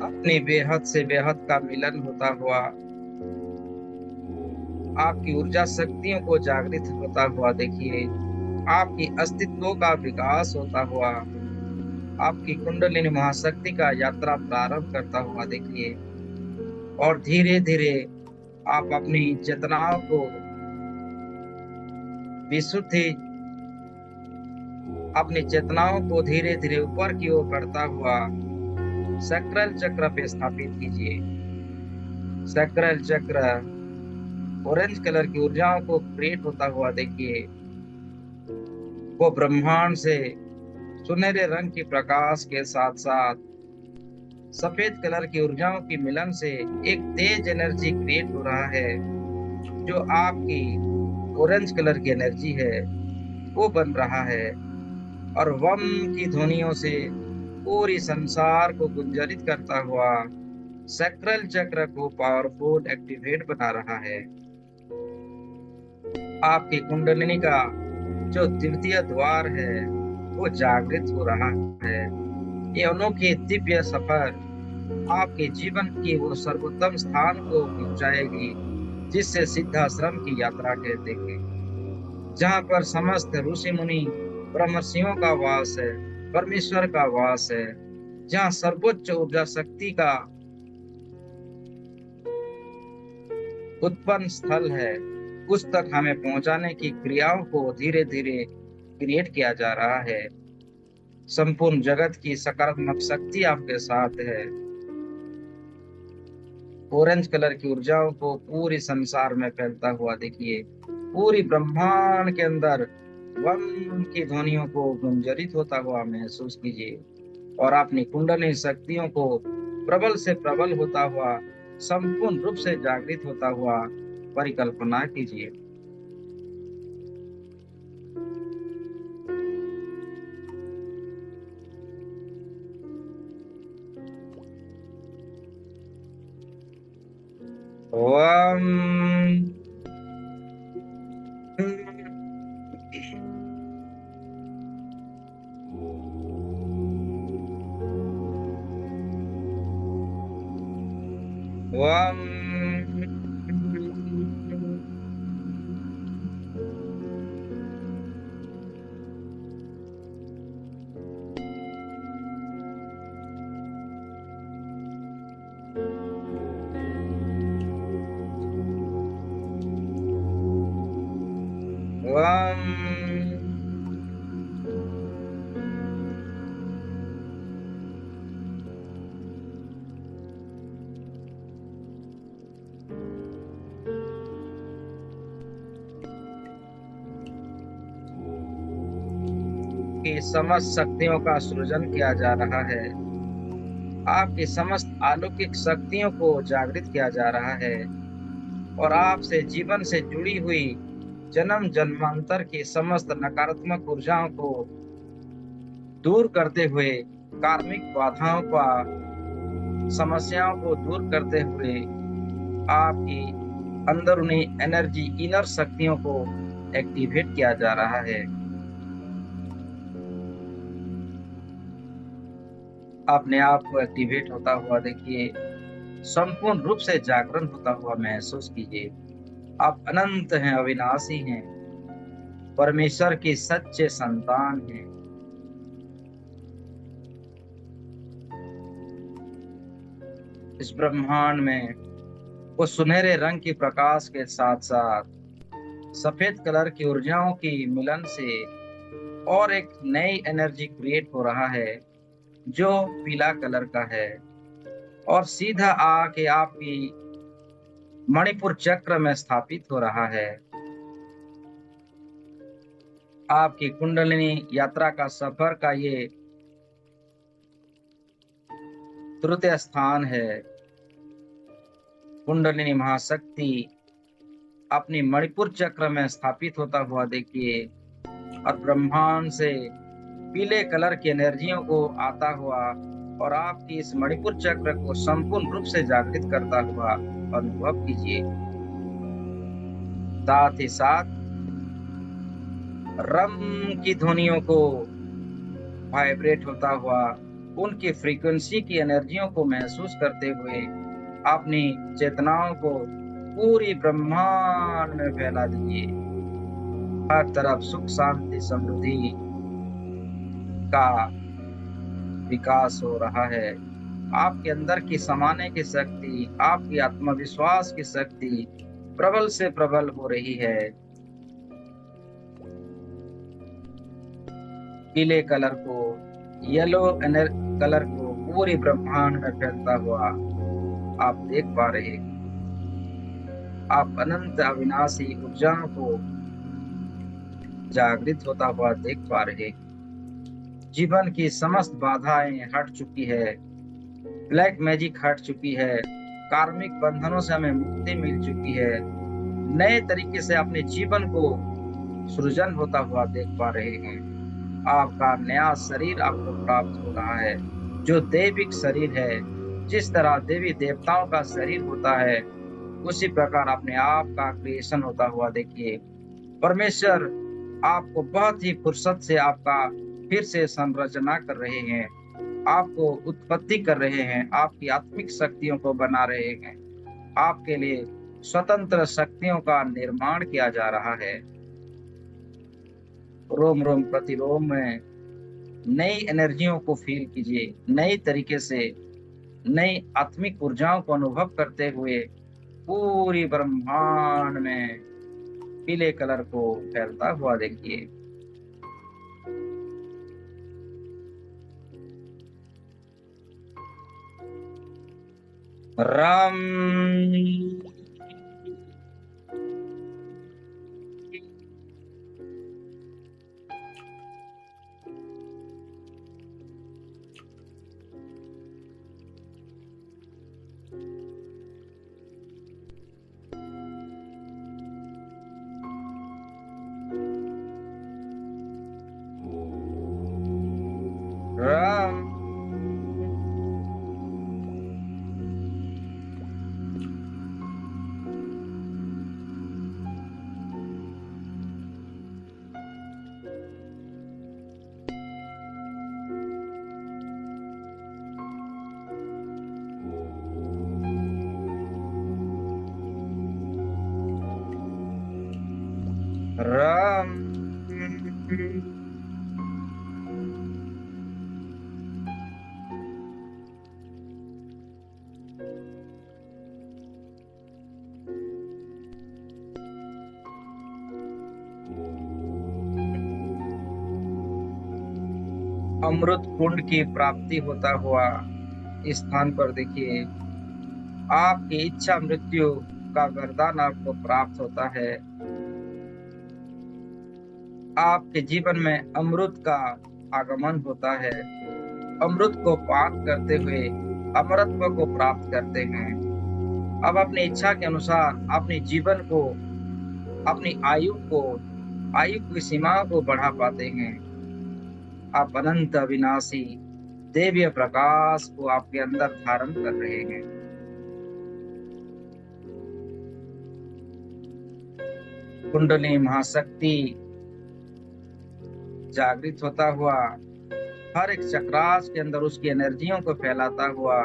अपनी बेहद से बेहद का मिलन होता हुआ, आपकी ऊर्जा शक्तियों को जागृत होता हुआ देखिए, आपकी अस्तित्व का विकास होता हुआ, आपकी कुंडलिनी महाशक्ति का यात्रा प्रारंभ करता हुआ देखिए और धीरे धीरे आप अपनी चेतनाओं को विशुद्धि, अपनी चेतनाओं को धीरे धीरे ऊपर की ओर बढ़ता हुआ सक्रल चक्र पे स्थापित कीजिए। सक्रल चक्र ऑरेंज कलर की ऊर्जाओं को क्रिएट होता हुआ देखिए। वो ब्रह्मांड से सुनहरे रंग की प्रकाश के साथ साथ सफेद कलर की ऊर्जाओं की मिलन से एक तेज एनर्जी क्रिएट हो रहा है, जो आपकी ऑरेंज कलर की एनर्जी है वो बन रहा है और वम की ध्वनियों से पूरी संसार को गुंजरित करता हुआ सैक्रल चक्र को पावरफुल एक्टिवेट बना रहा है। आपकी कुंडलिनी का जो द्वितीय द्वार है वो जागृत हो रहा है। ये अनोखी दिव्य सफर आपके जीवन की वो सर्वोत्तम स्थान को पहुंचाएगी जिससे सिद्धाश्रम की यात्रा कहते हैं, जहाँ पर समस्त ऋषि मुनि ब्रह्मर्षियों का वास है, परमेश्वर का वास है, जहाँ सर्वोच्च ऊर्जा शक्ति का उत्पन्न स्थल है। उस तक हमें पहुंचाने की क्रियाओं को धीरे धीरे क्रिएट किया जा रहा है। संपूर्ण जगत की सकारात्मक शक्ति आपके साथ है। ऑरेंज कलर की ऊर्जाओं को पूरी संसार में फैलता हुआ देखिए। पूरी ब्रह्मांड के अंदर वम की ध्वनियों को गुंजरित होता हुआ महसूस कीजिए और अपनी कुंडली शक्तियों को प्रबल से प्रबल होता हुआ, संपूर्ण रूप से जागृत होता हुआ परिकल्पना कीजिए। ओम ओम की समस्त शक्तियों का सृजन किया जा रहा है। आपकी समस्त अलौकिक शक्तियों को जागृत किया जा रहा है और आपसे जीवन से जुड़ी हुई जन्म जन्मांतर की समस्त नकारात्मक ऊर्जाओं को दूर करते हुए, कार्मिक बाधाओं का, समस्याओं को दूर करते हुए आपकी अंदरूनी एनर्जी, इनर शक्तियों को एक्टिवेट किया जा रहा है। अपने आप को एक्टिवेट होता हुआ देखिए, संपूर्ण रूप से जागरण होता हुआ महसूस कीजिए। आप अनंत हैं, अविनाशी हैं, परमेश्वर की सच्चे संतान हैं। इस ब्रह्मांड में वो सुनहरे रंग की प्रकाश के साथ साथ सफेद कलर की ऊर्जाओं की मिलन से और एक नई एनर्जी क्रिएट हो रहा है जो पीला कलर का है और सीधा आके आपकी मणिपुर चक्र में स्थापित हो रहा है। आपकी कुंडलिनी यात्रा का सफर का ये तृतीय स्थान है। कुंडलिनी महाशक्ति अपनी मणिपुर चक्र में स्थापित होता हुआ देखिए और ब्रह्मांड से पीले कलर की एनर्जियों को आता हुआ और आपकी इस मणिपुर चक्र को संपूर्ण रूप से जागृत करता हुआ अनुभव कीजिए। साथ ही साथ रम की ध्वनियों को वाइब्रेट होता हुआ, उनकी फ्रीक्वेंसी की एनर्जियों को महसूस करते हुए अपनी चेतनाओं को पूरी ब्रह्मांड में फैला दीजिए। हर तरफ सुख, शांति, समृद्धि का विकास हो रहा है। आपके अंदर की समाने की शक्ति, आपकी आत्मविश्वास की शक्ति प्रबल से प्रबल हो रही है। पीले कलर को, येलो कलर को पूरी ब्रह्मांड में फैलता हुआ आप देख पा रहे। आप अनंत अविनाशी ऊर्जाओं को जागृत होता हुआ देख पा रहे। जीवन की समस्त बाधाएं हट चुकी है, ब्लैक मैजिक हट चुकी है, कार्मिक बंधनों से हमें मुक्ति मिल चुकी है। नए तरीके से अपने जीवन को सृजन होता हुआ देख पा रहे हैं। आपका नया शरीर आपको प्राप्त हो रहा है, जो दैविक शरीर है। जिस तरह देवी देवताओं का शरीर होता है, उसी प्रकार अपने आप का क्रिएशन होता हुआ देखिए। परमेश्वर आपको बहुत ही फुर्सत से आपका फिर से संरचना कर रहे हैं, आपको उत्पत्ति कर रहे हैं, आपकी आत्मिक शक्तियों को बना रहे हैं। आपके लिए स्वतंत्र शक्तियों का निर्माण किया जा रहा है। रोम रोम प्रतिरोम में नई एनर्जियों को फील कीजिए, नई तरीके से नई आत्मिक ऊर्जाओं को अनुभव करते हुए पूरी ब्रह्मांड में पीले कलर को फैलता हुआ देखिए। राम राम राम अमृत कुंड की प्राप्ति होता हुआ इस स्थान पर देखिए। आपकी इच्छा मृत्यु का वरदान आपको प्राप्त होता है। आपके जीवन में अमृत का आगमन होता है। अमृत को पान करते हुए अमरत्व को प्राप्त करते हैं। अब अपनी इच्छा के अनुसार अपने जीवन को, अपनी आयु की सीमाओं को बढ़ा पाते हैं। आप अनंत अविनाशी दिव्य प्रकाश को आपके अंदर धारण कर रहे हैं। कुंडली महाशक्ति जागृत होता हुआ हर एक चक्रास के अंदर उसकी एनर्जियों को फैलाता हुआ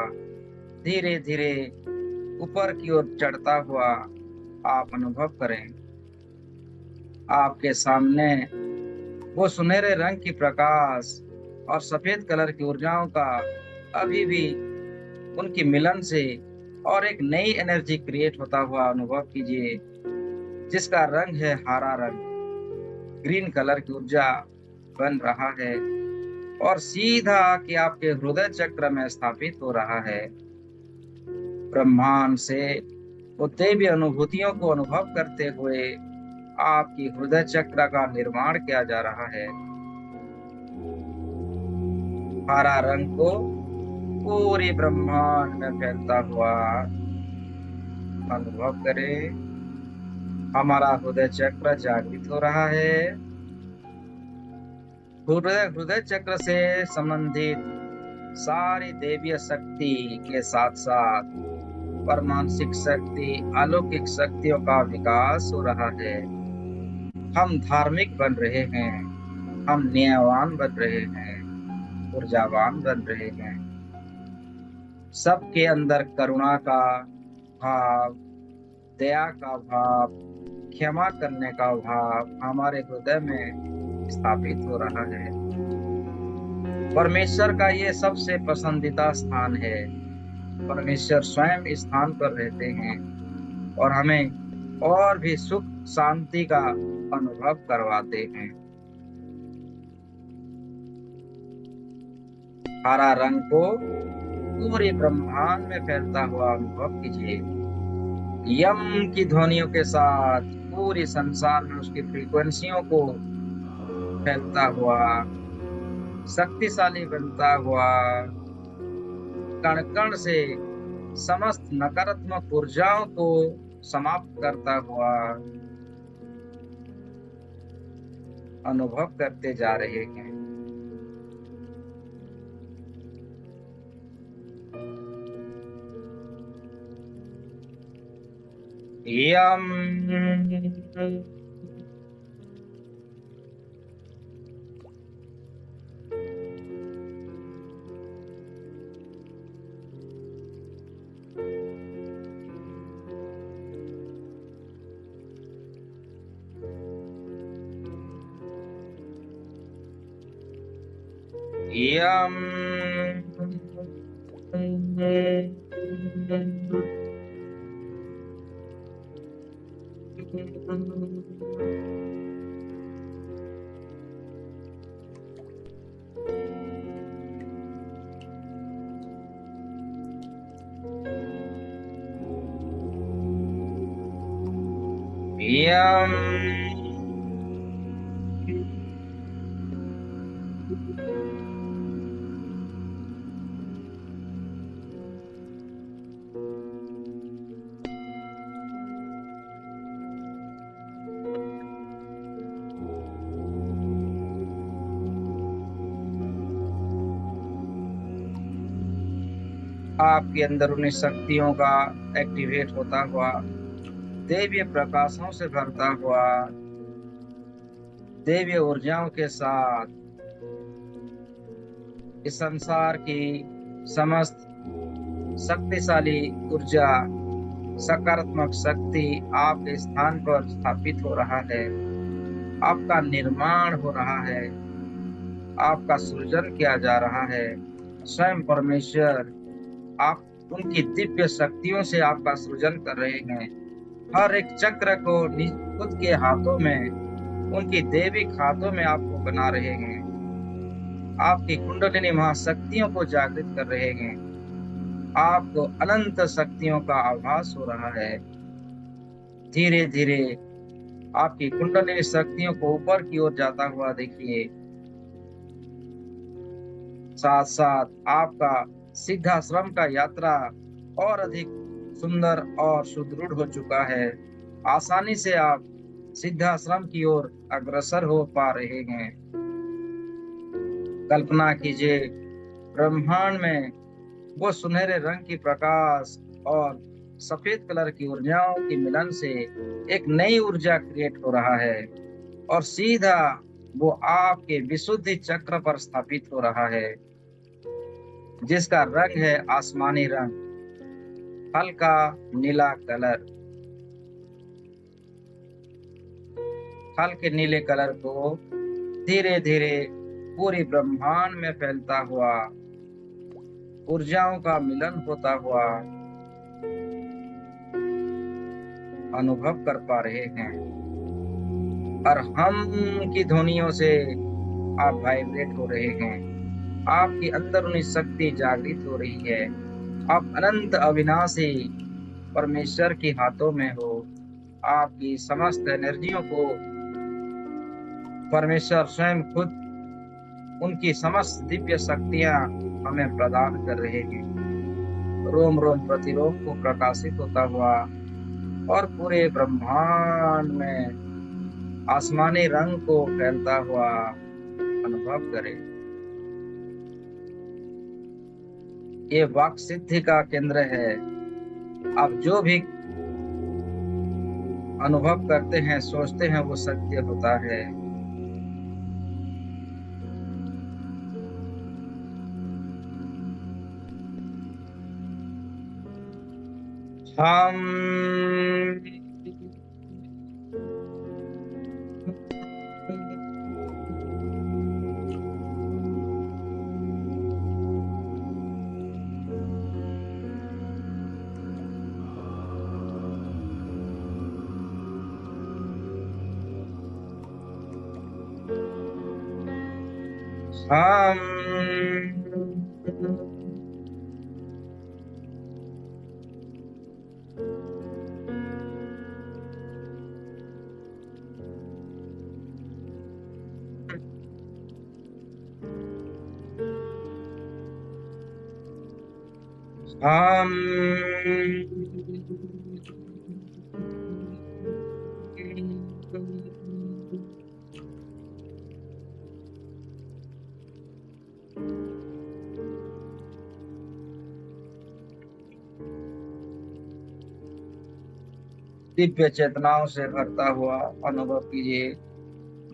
धीरे धीरे ऊपर की ओर चढ़ता हुआ आप अनुभव करें। आपके सामने वो सुनहरे रंग की प्रकाश और सफेद कलर की ऊर्जाओं का अभी भी उनकी मिलन से और एक नई एनर्जी क्रिएट होता हुआ अनुभव कीजिए, जिसका रंग है हरा रंग। ग्रीन कलर की ऊर्जा बन रहा है और सीधा आके आपके हृदय चक्र में स्थापित हो रहा है। ब्रह्मांड से वो दैवीय अनुभूतियों को अनुभव करते हुए आपकी हृदय चक्र का निर्माण किया जा रहा है। हरा रंग को पूरे ब्रह्मांड में फैलता हुआ अनुभव करें। हमारा हृदय चक्र जागृत हो रहा है। हृदय चक्र से संबंधित सारी दैवीय शक्ति के साथ साथ परमाणुक शक्ति, अलौकिक शक्तियों का विकास हो रहा है। हम धार्मिक बन रहे हैं, हम न्यायवान बन रहे हैं, ऊर्जावान बन रहे हैं। सबके अंदर करुणा का भाव, दया का भाव, क्षमा करने का भाव हमारे हृदय में स्थापित हो रहा है। परमेश्वर का ये सबसे पसंदीदा स्थान है। परमेश्वर स्वयं इस स्थान पर रहते हैं और हमें और भी सुख शांति का अनुभव करवाते हैं। हरा रंग को पूरे ब्रह्मांड में फैलता हुआ अनुभव कीजिए। यम की ध्वनियों के साथ पूरे संसार में उसकी फ्रीक्वेंसियों को फैलता हुआ, शक्तिशाली बनता हुआ, कण कण से समस्त नकारात्मक ऊर्जाओं को समाप्त करता हुआ अनुभव करते जा रहे हैं। यम यम यम आपके अंदर उन्हीं शक्तियों का एक्टिवेट होता हुआ, दैवीय प्रकाशों से भरता हुआ, दैवीय ऊर्जाओं के साथ इस संसार की समस्त शक्तिशाली ऊर्जा, सकारात्मक शक्ति आपके स्थान पर स्थापित हो रहा है। आपका निर्माण हो रहा है, आपका सृजन किया जा रहा है। स्वयं परमेश्वर आप उनकी दिव्य शक्तियों से आपका सृजन कर रहे हैं। हर एक चक्र को खुद के हाथों में, उनकी दैविक हाथों में आपको बना रहे हैं। आपकी कुंडलिनी महाशक्तियों को जागृत कर रहे हैं। आपको अनंत शक्तियों का आभास हो रहा है। धीरे धीरे आपकी कुंडलिनी शक्तियों को ऊपर की ओर जाता हुआ देखिए। साथ साथ आपका सिद्धाश्रम का यात्रा और अधिक सुंदर और सुदृढ़ हो चुका है। आसानी से आप सिद्धाश्रम की ओर अग्रसर हो पा रहे हैं। कल्पना कीजिए, ब्रह्मांड में वो सुनहरे रंग की प्रकाश और सफेद कलर की ऊर्जाओं के मिलन से एक नई ऊर्जा क्रिएट हो रहा है और सीधा वो आपके विशुद्धि चक्र पर स्थापित हो रहा है, जिसका रंग है आसमानी रंग, हल्का नीला कलर। हल्के नीले कलर को धीरे धीरे पूरी ब्रह्मांड में फैलता हुआ, ऊर्जाओं का मिलन होता हुआ अनुभव कर पा रहे हैं। और हम की ध्वनियों से आप वाइब्रेट हो रहे हैं। आपकी अंदरूनी शक्ति जागृत हो रही है। आप अनंत अविनाशी परमेश्वर के हाथों में हो। आपकी समस्त एनर्जियों को परमेश्वर स्वयं खुद, उनकी समस्त दिव्य शक्तियां हमें प्रदान कर रहे हैं। रोम रोम प्रतिरोध को प्रकाशित होता हुआ और पूरे ब्रह्मांड में आसमानी रंग को फैलता हुआ अनुभव करें। ये वाक सिद्धि का केंद्र है। आप जो भी अनुभव करते हैं, सोचते हैं, वो सत्य होता है। हम हम हम दिव्य चेतनाओं से भरता हुआ अनुभव कीजिए।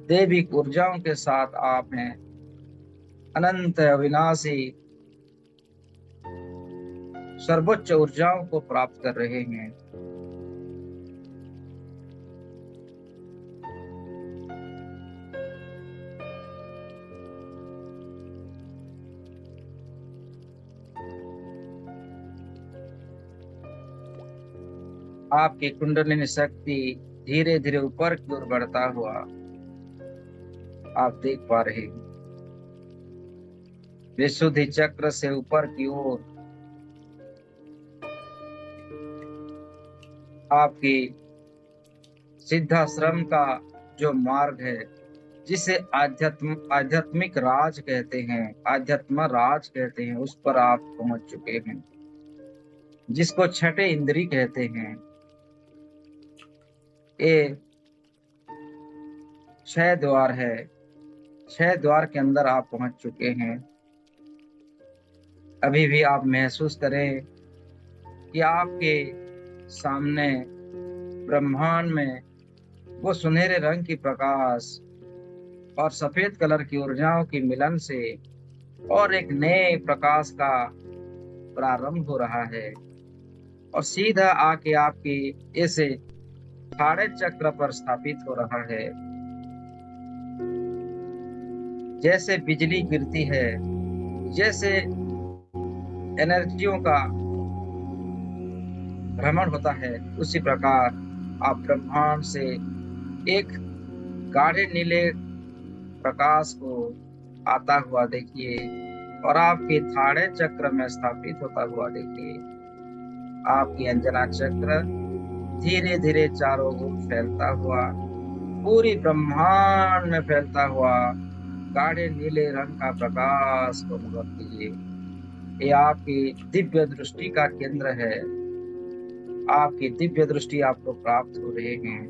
दैविक ऊर्जाओं के साथ आप हैं, अनंत अविनाशी सर्वोच्च ऊर्जाओं को प्राप्त कर रहे हैं। आपकी कुंडलिनी शक्ति धीरे धीरे ऊपर की ओर बढ़ता हुआ आप देख पा रहे हैं। विशुद्धि चक्र से ऊपर की ओर आपकी सिद्धाश्रम का जो मार्ग है, जिसे आध्यात्मिक राज कहते हैं, आध्यात्म राज कहते हैं, उस पर आप पहुंच चुके हैं, जिसको छठे इंद्री कहते हैं। ये 6 द्वार है, 6 द्वार के अंदर आप पहुंच चुके हैं। अभी भी आप महसूस करें कि आपके सामने ब्रह्मांड में वो सुनहरे रंग की प्रकाश और सफेद कलर की ऊर्जाओं की मिलन से और एक नए प्रकाश का प्रारंभ हो रहा है, और सीधा आके आपकी ऐसे साढ़े चक्र पर स्थापित हो रहा है। जैसे बिजली गिरती है, जैसे एनर्जियों का भ्रमण होता है, उसी प्रकार आप ब्रह्मांड से एक गाढ़े नीले प्रकाश को आता हुआ देखिए और आपके थाड़े चक्र में स्थापित होता हुआ देखिए। आपकी अंजना चक्र धीरे धीरे चारों ओर फैलता हुआ, पूरी ब्रह्मांड में फैलता हुआ गाढ़े नीले रंग का प्रकाश को अनुभव कीजिए। ये आपकी दिव्य दृष्टि का केंद्र है। आपकी दिव्य दृष्टि आपको प्राप्त हो रहे हैं।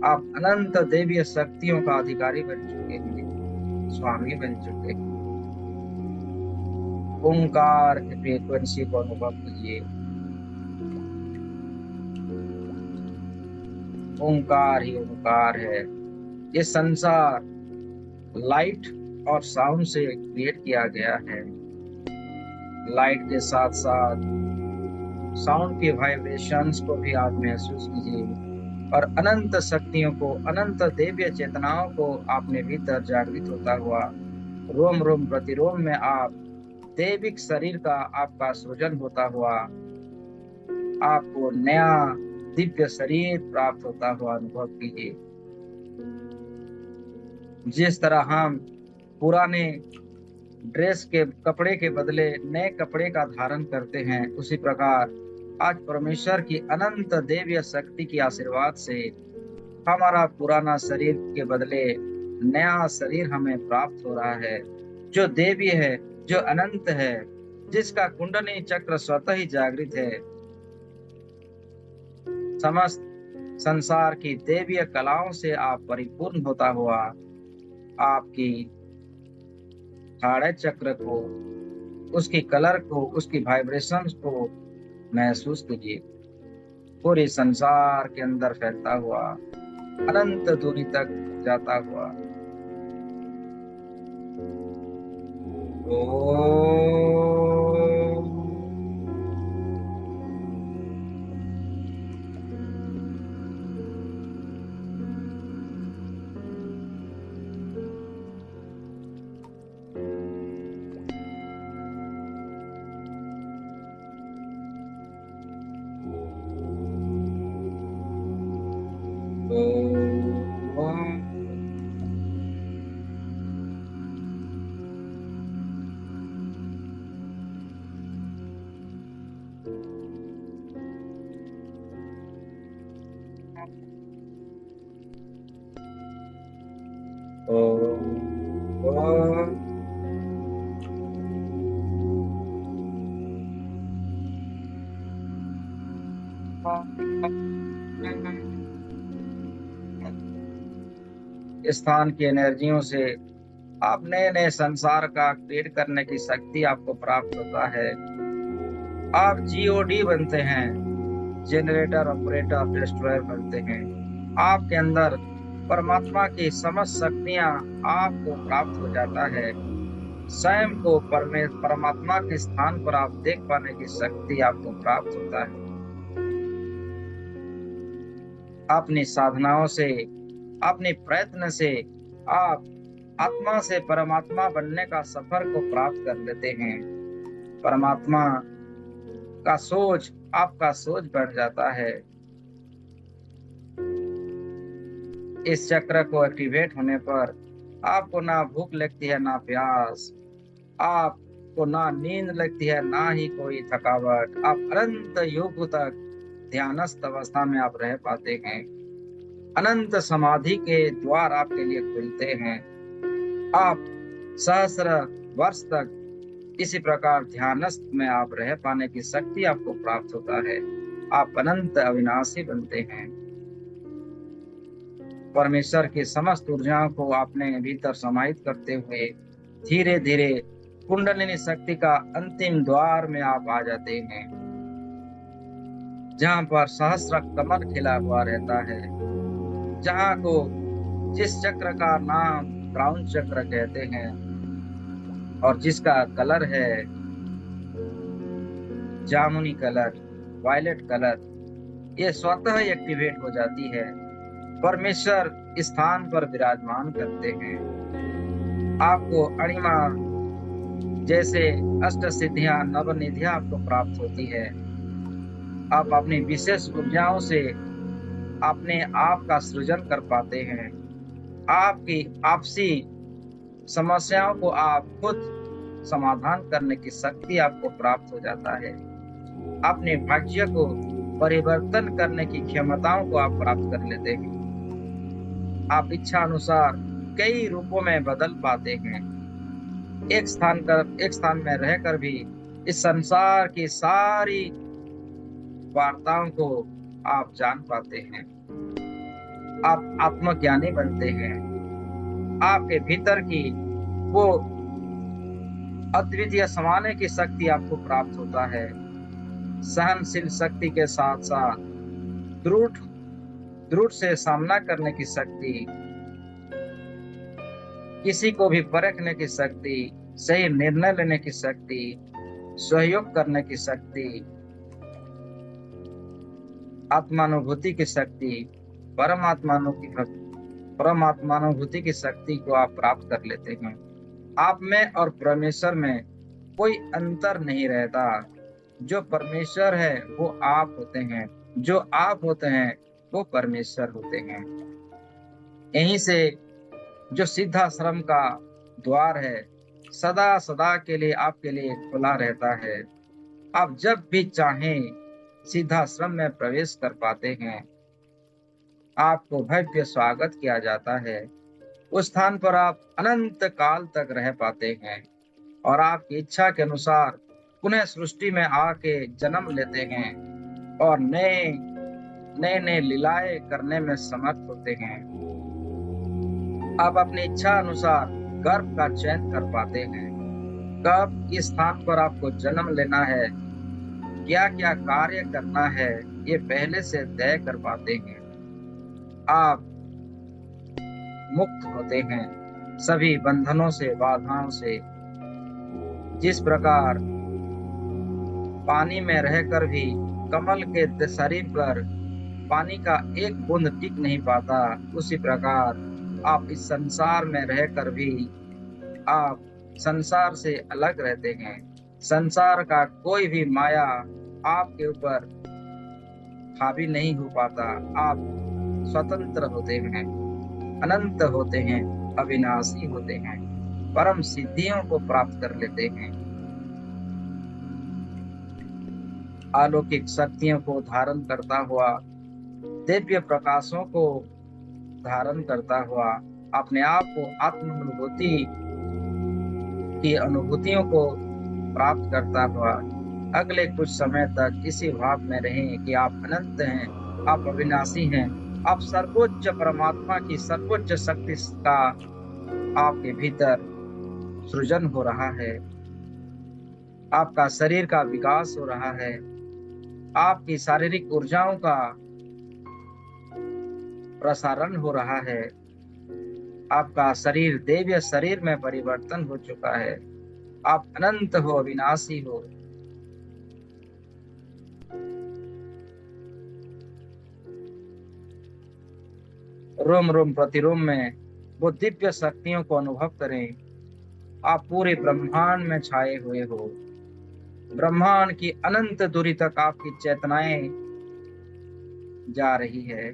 आप अनंत दैवीय शक्तियों का अधिकारी बन चुके हैं, स्वामी बन चुके हैं। ओंकार की फ्रीक्वेंसी को अनुभव कीजिए। ओंकार ही ओंकार है। ये संसार लाइट और साउंड से क्रिएट किया गया है। लाइट के साथ साथ साउंड के वाइब्रेशंस को भी आप महसूस कीजिए और अनंत शक्तियों को, अनंत दैवीय चेतनाओं को अपने भीतर जागृत होता हुआ रोम रोम प्रतिरोम में आप दैविक शरीर का आपका सृजन होता हुआ आपको नया दिव्य शरीर प्राप्त होता हुआ अनुभव कीजिए। जिस तरह हम पुराने ड्रेस के कपड़े के बदले नए कपड़े का धारण करते हैं, उसी प्रकार आज परमेश्वर की अनंत दैवीय शक्ति की आशीर्वाद से हमारा पुराना शरीर के बदले नया शरीर हमें प्राप्त हो रहा है, जो देवी है, जो अनंत है, जिसका कुंडली चक्र स्वतः ही जागृत है। समस्त संसार की दैवीय कलाओं से आप परिपूर्ण होता हुआ आपकी थाड़े चक्र को, उसकी कलर को, उसकी वाइब्रेशंस को महसूस कीजिए। पूरे संसार के अंदर फैलता हुआ, अनंत दूरी तक जाता हुआ। स्थान की एनर्जियों से आप नए नए संसार का क्रिएट करने की शक्ति आपको प्राप्त होता है। आप जीओडी बनते हैं, जनरेटर, ऑपरेटर, डिस्ट्रॉयर बनते हैं। आपके अंदर परमात्मा की समस्त शक्तियां आपको प्राप्त हो जाता है। स्वयं को परमात्मा के स्थान पर आप देख पाने की शक्ति आपको प्राप्त होता है। अपनी साधनाओं से, अपने प्रयत्न से आप आत्मा से परमात्मा बनने का सफर को प्राप्त कर लेते हैं। परमात्मा का सोच, आपका सोच बढ़ जाता है। इस चक्र को एक्टिवेट होने पर आपको ना भूख लगती है, ना प्यास, आपको ना नींद लगती है, ना ही कोई थकावट। आप अनंत युग तक ध्यानस्थ अवस्था में आप रह पाते हैं। अनंत समाधि के द्वार आपके लिए खुलते हैं। आप सहस्र वर्ष तक इसी प्रकार ध्यानस्थ में आप रह पाने की शक्ति आपको प्राप्त होता है। आप अनंत अविनाशी बनते हैं। परमेश्वर की समस्त ऊर्जाओं को अपने भीतर समाहित करते हुए धीरे धीरे कुंडलिनी शक्ति का अंतिम द्वार में आप आ जाते हैं, जहां पर सहस्र कमल खिला हुआ रहता है, जहां को जिस चक्र का नाम क्राउन चक्र कहते हैं और जिसका कलर है जामुनी कलर, वायलेट कलर, ये स्वतः एक्टिवेट हो जाती है। परमेश्वर स्थान पर विराजमान करते हैं। आपको अणिमा जैसे अष्ट सिद्धियां, नवनिधियां आपको प्राप्त होती है। आप अपनी विशेष ऊर्जाओं से अपने आप का सृजन कर पाते हैं। आपकी आपसी समस्याओं को आप खुद समाधान करने की शक्ति आपको प्राप्त हो जाता है। अपने भाग्य को परिवर्तन करने की क्षमताओं को आप प्राप्त कर लेते हैं। आप इच्छा अनुसार कई रूपों में बदल पाते हैं। एक स्थान में रहकर भी इस संसार की सारी वार्ताओं को आप जान पाते हैं। आप आत्मज्ञानी बनते हैं। आपके भीतर की वो अद्वितीय समाने की शक्ति आपको प्राप्त होता है। सहनशील शक्ति के साथ साथ दृढ़ से सामना करने की शक्ति, किसी को भी परखने की शक्ति, सही निर्णय लेने की शक्ति, सहयोग करने की शक्ति, आत्मानुभूति की शक्ति, परमात्मानुभूति की शक्ति को आप प्राप्त कर लेते हैं। आप में और परमेश्वर में कोई अंतर नहीं रहता। जो परमेश्वर है वो आप होते हैं, जो आप होते हैं वो परमेश्वर होते हैं। यहीं से जो सिद्धाश्रम का द्वार है सदा सदा के लिए आपके लिए खुला रहता है। आप जब भी चाहें सिद्धाश्रम में प्रवेश कर पाते हैं। आपको भव्य स्वागत किया जाता है। उस स्थान पर आप अनंत काल तक रह पाते हैं और आपकी इच्छा के अनुसार पुनः सृष्टि में आके जन्म लेते हैं और नए लीलाएं करने में समर्थ होते हैं। आप अपनी इच्छा अनुसार गर्भ का चयन कर पाते हैं। कब किस स्थान पर आपको जन्म लेना है, क्या क्या कार्य करना है, ये पहले से तय कर पाते हैं। आप मुक्त होते हैं सभी बंधनों से, बाधाओं से। जिस प्रकार पानी में रहकर भी कमल के शरीर पर पानी का एक बूंद टिक नहीं पाता, उसी प्रकार आप इस संसार में रहकर भी आप संसार से अलग रहते हैं। संसार का कोई भी माया आपके ऊपर हावी नहीं हो पाता। आप स्वतंत्र होते हैं, अनंत होते हैं, अविनाशी होते हैं, परम सिद्धियों को प्राप्त कर लेते हैं। अलौकिक शक्तियों को धारण करता हुआ, दिव्य प्रकाशों को धारण करता हुआ, अपने आप को आत्मानुभूति की अनुभूतियों को प्राप्त करता हुआ अगले कुछ समय तक इसी भाव में रहें कि आप अनंत हैं, आप अविनाशी हैं, आप सर्वोच्च परमात्मा की सर्वोच्च शक्ति का आपके भीतर सृजन हो रहा है। आपका शरीर का विकास हो रहा है। आपकी शारीरिक ऊर्जाओं का प्रसारण हो रहा है। आपका शरीर दिव्य शरीर में परिवर्तन हो चुका है। आप अनंत हो, अविनाशी हो। रोम रोम प्रतिरोम में वो दिव्य शक्तियों को अनुभव करें। आप पूरे ब्रह्मांड में छाए हुए हो। ब्रह्मांड की अनंत दूरी तक आपकी चेतनाएं जा रही है।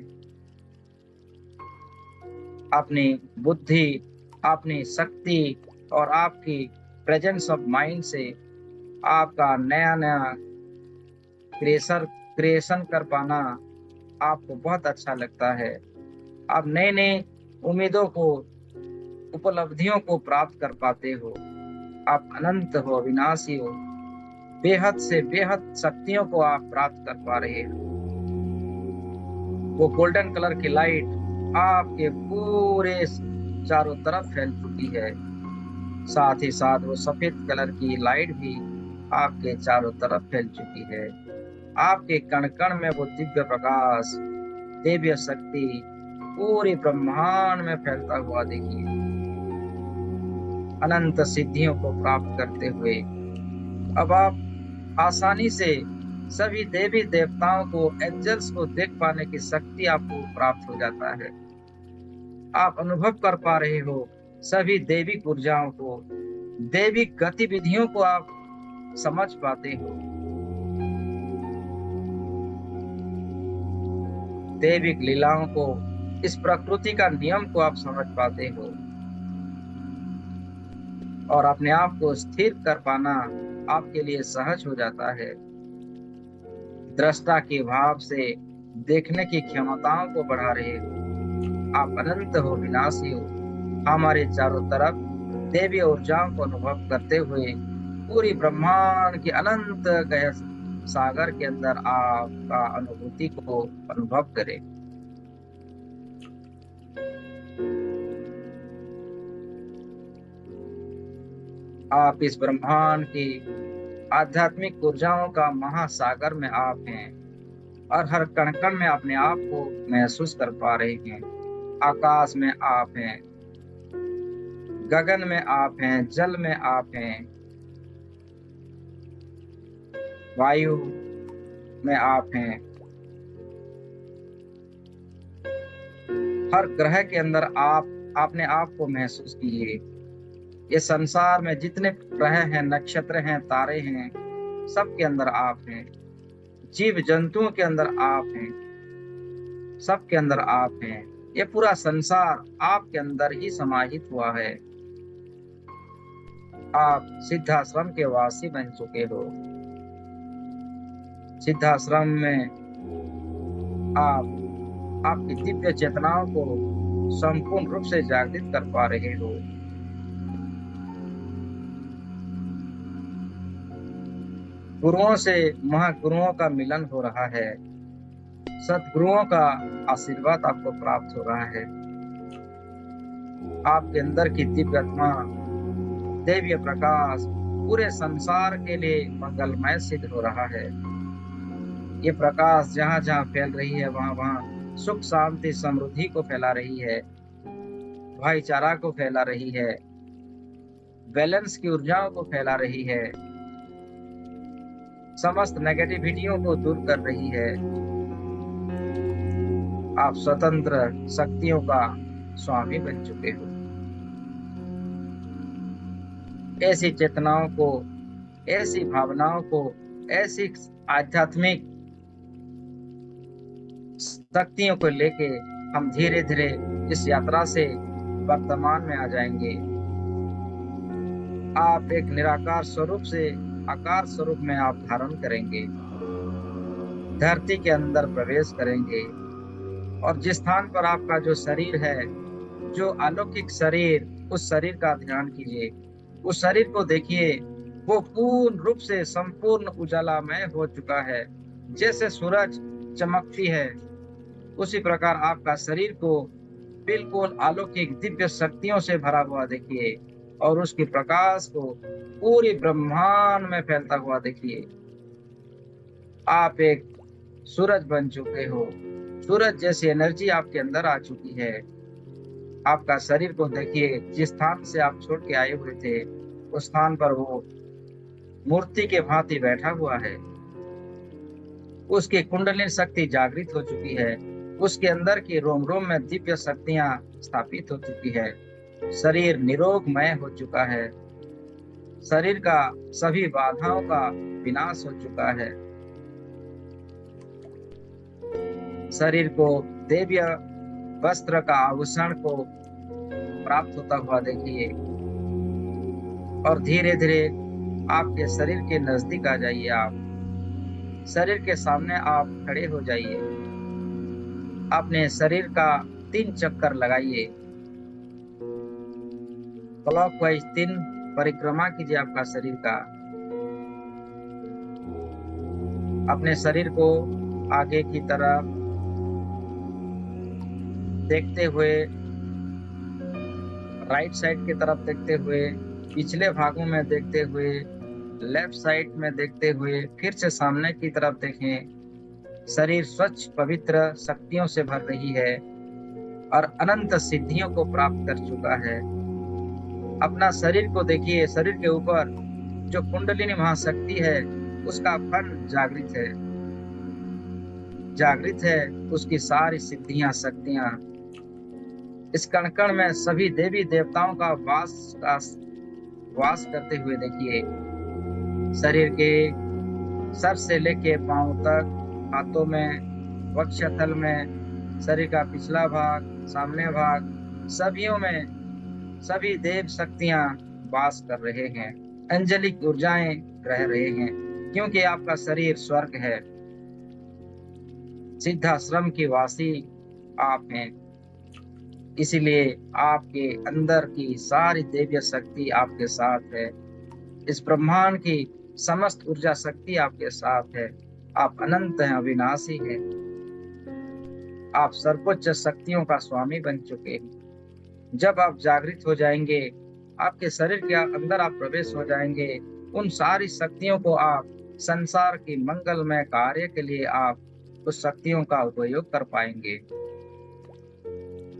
अपनी बुद्धि, अपनी शक्ति और आपकी प्रेजेंस ऑफ माइंड से आपका नया नया क्रिएशन कर पाना आपको बहुत अच्छा लगता है। आप नए नए उम्मीदों को, उपलब्धियों को प्राप्त कर पाते हो। आप अनंत हो, अविनाशी हो। बेहद से बेहद शक्तियों को आप प्राप्त कर पा रहे हो। वो गोल्डन कलर की लाइट आपके पूरे चारों तरफ फैल चुकी है। साथ ही साथ वो सफेद कलर की लाइट भी आपके चारों तरफ फैल चुकी है। आपके कण कण में वो दिव्य प्रकाश, दिव्य शक्ति पूरे ब्रह्मांड में फैलता हुआ देखिए। अनंत सिद्धियों को प्राप्त करते हुए अब आप आसानी से सभी देवी देवताओं को, एंजल्स को देख पाने की शक्ति आपको प्राप्त हो जाता है। आप अनुभव कर पा रहे हो सभी देवी ऊर्जाओं को, देवी गतिविधियों को आप समझ पाते हो। दैविक लीलाओं को, इस प्रकृति का नियम को आप समझ पाते हो। और अपने आप को स्थिर कर पाना आपके लिए सहज हो जाता है। दृष्टा के भाव से देखने की क्षमताओं को बढ़ा रहे हो। आप अनंत हो, विनाशी हो। हमारे चारों तरफ देवी ऊर्जाओं को अनुभव करते हुए पूरी ब्रह्मांड के अनंत गहन सागर के अंदर आपका अनुभूति को अनुभव करें। आप इस ब्रह्मांड की आध्यात्मिक ऊर्जाओं का महासागर में आप हैं और हर कण कण में अपने आप को महसूस कर पा रहे हैं। आकाश में आप हैं, गगन में आप हैं, जल में आप हैं, वायु में आप हैं। हर ग्रह के अंदर आप अपने आप को महसूस कीजिए। ये संसार में जितने ग्रह हैं, नक्षत्र हैं, तारे हैं, सब के अंदर आप हैं। जीव जंतुओं के अंदर आप हैं, सब के अंदर आप हैं। ये पूरा संसार आपके अंदर ही समाहित हुआ है। आप सिद्धाश्रम के वासी बन चुके हो। सिद्धाश्रम में आप आपकी दिव्य चेतनाओं को संपूर्ण रूप से जागृत कर पा रहे हो। गुरुओं से महागुरुओं का मिलन हो रहा है। सद्गुरुओं का आशीर्वाद आपको प्राप्त हो रहा है। आपके अंदर की दिव्य आत्मा, दिव्य प्रकाश पूरे संसार के लिए मंगलमय सिद्ध हो रहा है। ये प्रकाश जहाँ जहाँ फैल रही है, वहाँ वहाँ सुख, शांति, समृद्धि को फैला रही है, भाईचारा को फैला रही है, बैलेंस की ऊर्जाओं को फैला रही है, समस्त नेगेटिविटियों को दूर कर रही है। आप स्वतंत्र शक्तियों का स्वामी बन चुके हो। ऐसी चेतनाओं को, ऐसी भावनाओं को, ऐसी आध्यात्मिक शक्तियों को लेके हम धीरे धीरे इस यात्रा से वर्तमान में आ जाएंगे। आप एक निराकार स्वरूप से आकार स्वरूप में आप धारण करेंगे, धरती के अंदर प्रवेश करेंगे और जिस स्थान पर आपका जो शरीर है, जो अलौकिक शरीर, उस शरीर का ध्यान कीजिए। उस शरीर को देखिए, वो पूर्ण रूप से संपूर्ण उजालामय हो चुका है। जैसे सूरज चमकती है, उसी प्रकार आपका शरीर को बिल्कुल अलौकिक दिव्य शक्तियों से भरा हुआ देखिए और उसके प्रकाश को पूरे ब्रह्मांड में फैलता हुआ देखिए। आप एक सूरज बन चुके हो। सूरज जैसी एनर्जी आपके अंदर आ चुकी है। आपका शरीर को देखिए, जिस स्थान से आप छोड़ के आए हुए थे उस स्थान पर वो मूर्ति के भांति बैठा हुआ है। उसकी कुंडलिनी शक्ति जागृत हो चुकी है। उसके अंदर की रोम रोम में दिव्य शक्तियां स्थापित हो चुकी है। शरीर निरोगमय हो चुका है। शरीर का सभी बाधाओं का विनाश हो चुका है। शरीर को दिव्य वस्त्र का आभूषण को प्राप्त होता हुआ देखिए, और धीरे धीरे आपके शरीर के नजदीक आ जाइए। आप शरीर के सामने आप खड़े हो जाइए। अपने शरीर का 3 चक्कर लगाइए। क्लॉकवाइज 3 परिक्रमा कीजिए आपका शरीर का। अपने शरीर को आगे की तरफ देखते हुए, राइट साइड की तरफ देखते हुए, पिछले भागों में देखते हुए, लेफ्ट साइड में देखते हुए फिर से सामने की तरफ देखें। शरीर स्वच्छ पवित्र शक्तियों से भर रही है और अनंत सिद्धियों को प्राप्त कर चुका है। अपना शरीर को देखिए। शरीर के ऊपर जो कुंडलिनी महाशक्ति है उसका फल जागृत है। जागृत है उसकी सारी सिद्धियां शक्तियां। इस कण कण में सभी देवी देवताओं का वास करते हुए देखिए। शरीर के सर से लेके पांव तक, हाथों में, वक्षस्थल में, शरीर का पिछला भाग, सामने भाग, सभियों में सभी देव शक्तियां वास कर रहे हैं। अंजलिक ऊर्जाएं रह रहे हैं, क्योंकि आपका शरीर स्वर्ग है। सिद्धाश्रम की वासी आप हैं, इसीलिए आपके अंदर की सारी देवीय शक्ति आपके साथ है। इस ब्रह्मांड की समस्त ऊर्जा शक्ति आपके साथ है। आप अनंत हैं, अविनाशी हैं। आप सर्वोच्च शक्तियों का स्वामी बन चुके हैं। जब आप जागृत हो जाएंगे, आपके शरीर के अंदर आप प्रवेश हो जाएंगे, उन सारी शक्तियों को आप संसार की मंगलमय कार्य के लिए आप उस शक्तियों का उपयोग कर पाएंगे।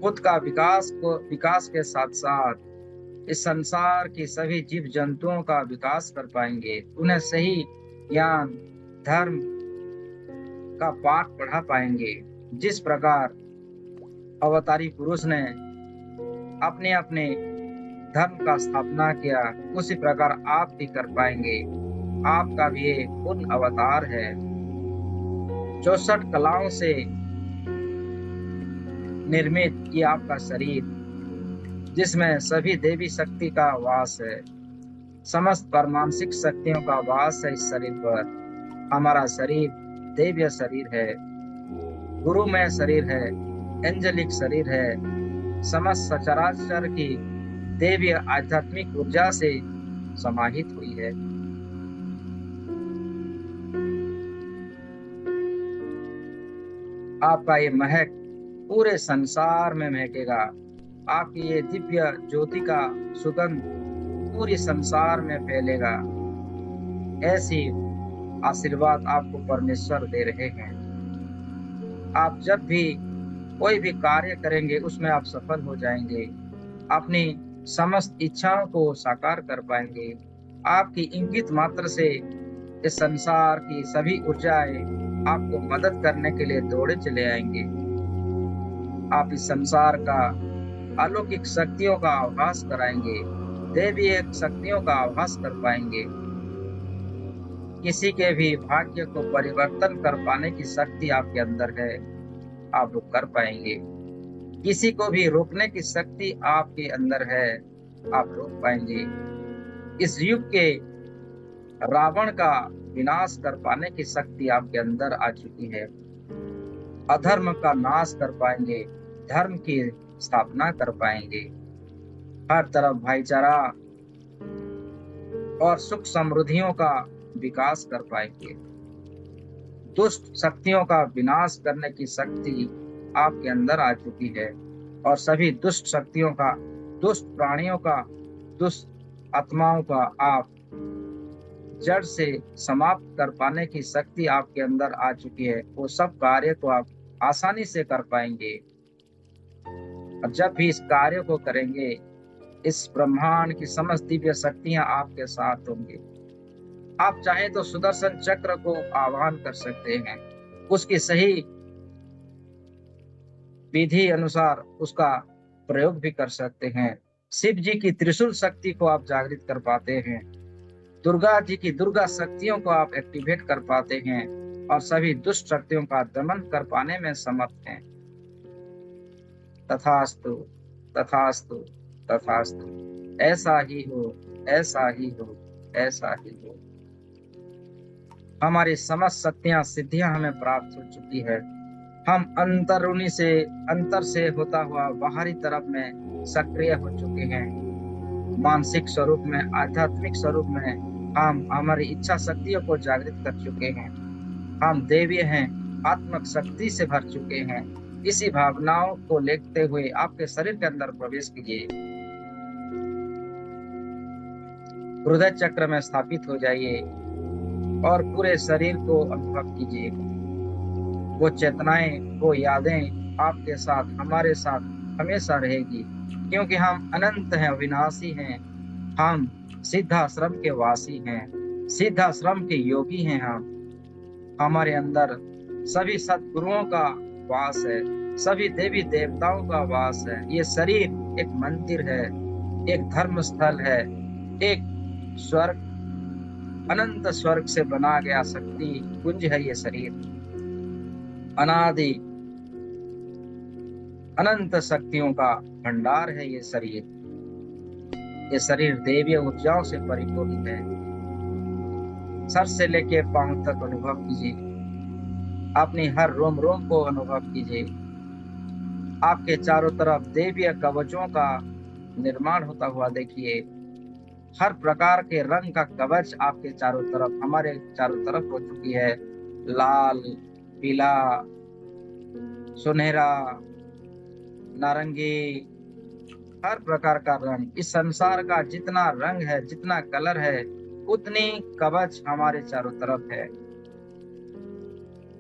खुद का विकास के साथ साथ इस संसार की सभी जीव जंतुओं का विकास कर पाएंगे। उन्हें सही ज्ञान धर्म का पाठ पढ़ा पाएंगे। जिस प्रकार अवतारी पुरुष ने अपने अपने धर्म का स्थापना किया, उसी प्रकार आप भी कर पाएंगे। आपका भी एक पूर्ण अवतार है। 64 कलाओं से निर्मित ये आपका शरीर, जिसमें सभी देवी शक्ति का वास है। समस्त परमांशिक शक्तियों का वास है इस शरीर पर। हमारा शरीर देव्य शरीर है, गुरुमय शरीर है, एंजेलिक शरीर है। समस्त सचराचर की देवीय आध्यात्मिक ऊर्जा से समाहित हुई है। आपका ये महक पूरे संसार में महकेगा। आपकी ये दिव्य ज्योति का सुगंध पूरे संसार में फैलेगा। ऐसी आशीर्वाद आपको परमेश्वर दे रहे हैं। आप जब भी कोई भी कार्य करेंगे उसमें आप सफल हो जाएंगे। अपनी समस्त इच्छाओं को साकार कर पाएंगे। आपकी इंगित मात्र से इस संसार की सभी ऊर्जाएं आपको मदद करने के लिए दौड़े चले आएंगे। आप इस संसार का अलौकिक शक्तियों का आभास कराएंगे, दैवीय शक्तियों का आभास कर पाएंगे। किसी के भी भाग्य को परिवर्तन कर पाने की शक्ति आपके अंदर है, आप वो कर पाएंगे। किसी को भी रोकने की शक्ति आपके अंदर है, आप रोक पाएंगे। इस युग के रावण का विनाश कर पाने की शक्ति आपके अंदर आ चुकी है। अधर्म का नाश कर पाएंगे, धर्म की स्थापना कर पाएंगे। हर तरफ भाईचारा और सुख समृद्धियों का विकास कर पाएंगे। दुष्ट शक्तियों का विनाश करने की शक्ति आपके अंदर आ चुकी है, और सभी दुष्ट शक्तियों का, दुष्ट प्राणियों का, दुष्ट आत्माओं का आप जड़ से समाप्त कर पाने की शक्ति आपके अंदर आ चुकी है। वो सब कार्य को आप आसानी से कर पाएंगे। और जब भी इस कार्य को करेंगे, इस ब्रह्मांड की समस्त दिव्य शक्तियां आपके साथ होंगी। आप चाहे तो सुदर्शन चक्र को आह्वान कर सकते हैं, उसकी सही विधि अनुसार उसका प्रयोग भी कर सकते हैं। शिव जी की त्रिशूल शक्ति को आप जागृत कर पाते हैं। दुर्गा जी की दुर्गा शक्तियों को आप एक्टिवेट कर पाते हैं और सभी दुष्ट शक्तियों का दमन कर पाने में समर्थ हैं। तथास्तु, तथास्तु, तथास्तु। ऐसा ही हो, ऐसा ही हो, ऐसा ही हो। हमारी समस्त शक्तियां सिद्धियां हमें प्राप्त हो चुकी है। हम अंतर से होता हुआ बाहरी तरफ में सक्रिय हो चुके हैं। मानसिक स्वरूप में, आध्यात्मिक स्वरूप में हम हमारी इच्छा शक्तियों को जागृत कर चुके हैं। हम देवीय हैं, आत्मक शक्ति से भर चुके हैं। इसी भावनाओं को लेते हुए आपके शरीर के अंदर प्रवेश कीजिए। हृदय चक्र में स्थापित हो जाइए और पूरे शरीर को अनुभव कीजिए। वो चेतनाएं, वो यादें आपके साथ, हमारे साथ हमेशा रहेगी, क्योंकि हम अनंत हैं, अविनाशी हैं। हम सिद्धाश्रम के वासी हैं, सिद्धाश्रम के योगी हैं। हमारे अंदर सभी सद्गुरुओं का वास है, सभी देवी देवताओं का वास है। ये शरीर एक मंदिर है, एक धर्म स्थल है, एक स्वर्ग, अनंत स्वर्ग से बना गया शक्ति कुंज है। ये शरीर अनादि अनंत शक्तियों का भंडार है। ये शरीर देवीय ऊर्जाओं से परिपूर्ण है। सर से लेके पांव तक अनुभव कीजिए, अपनी हर रोम रोम को अनुभव कीजिए। आपके चारों तरफ देवीय कवचों का निर्माण होता हुआ देखिए। हर प्रकार के रंग का कवच आपके चारों तरफ, हमारे चारों तरफ हो चुकी है। लाल, पीला, सुनहरा, नारंगी, हर प्रकार का रंग। इस संसार का जितना रंग है, जितना कलर है, उतनी कवच हमारे चारों तरफ है।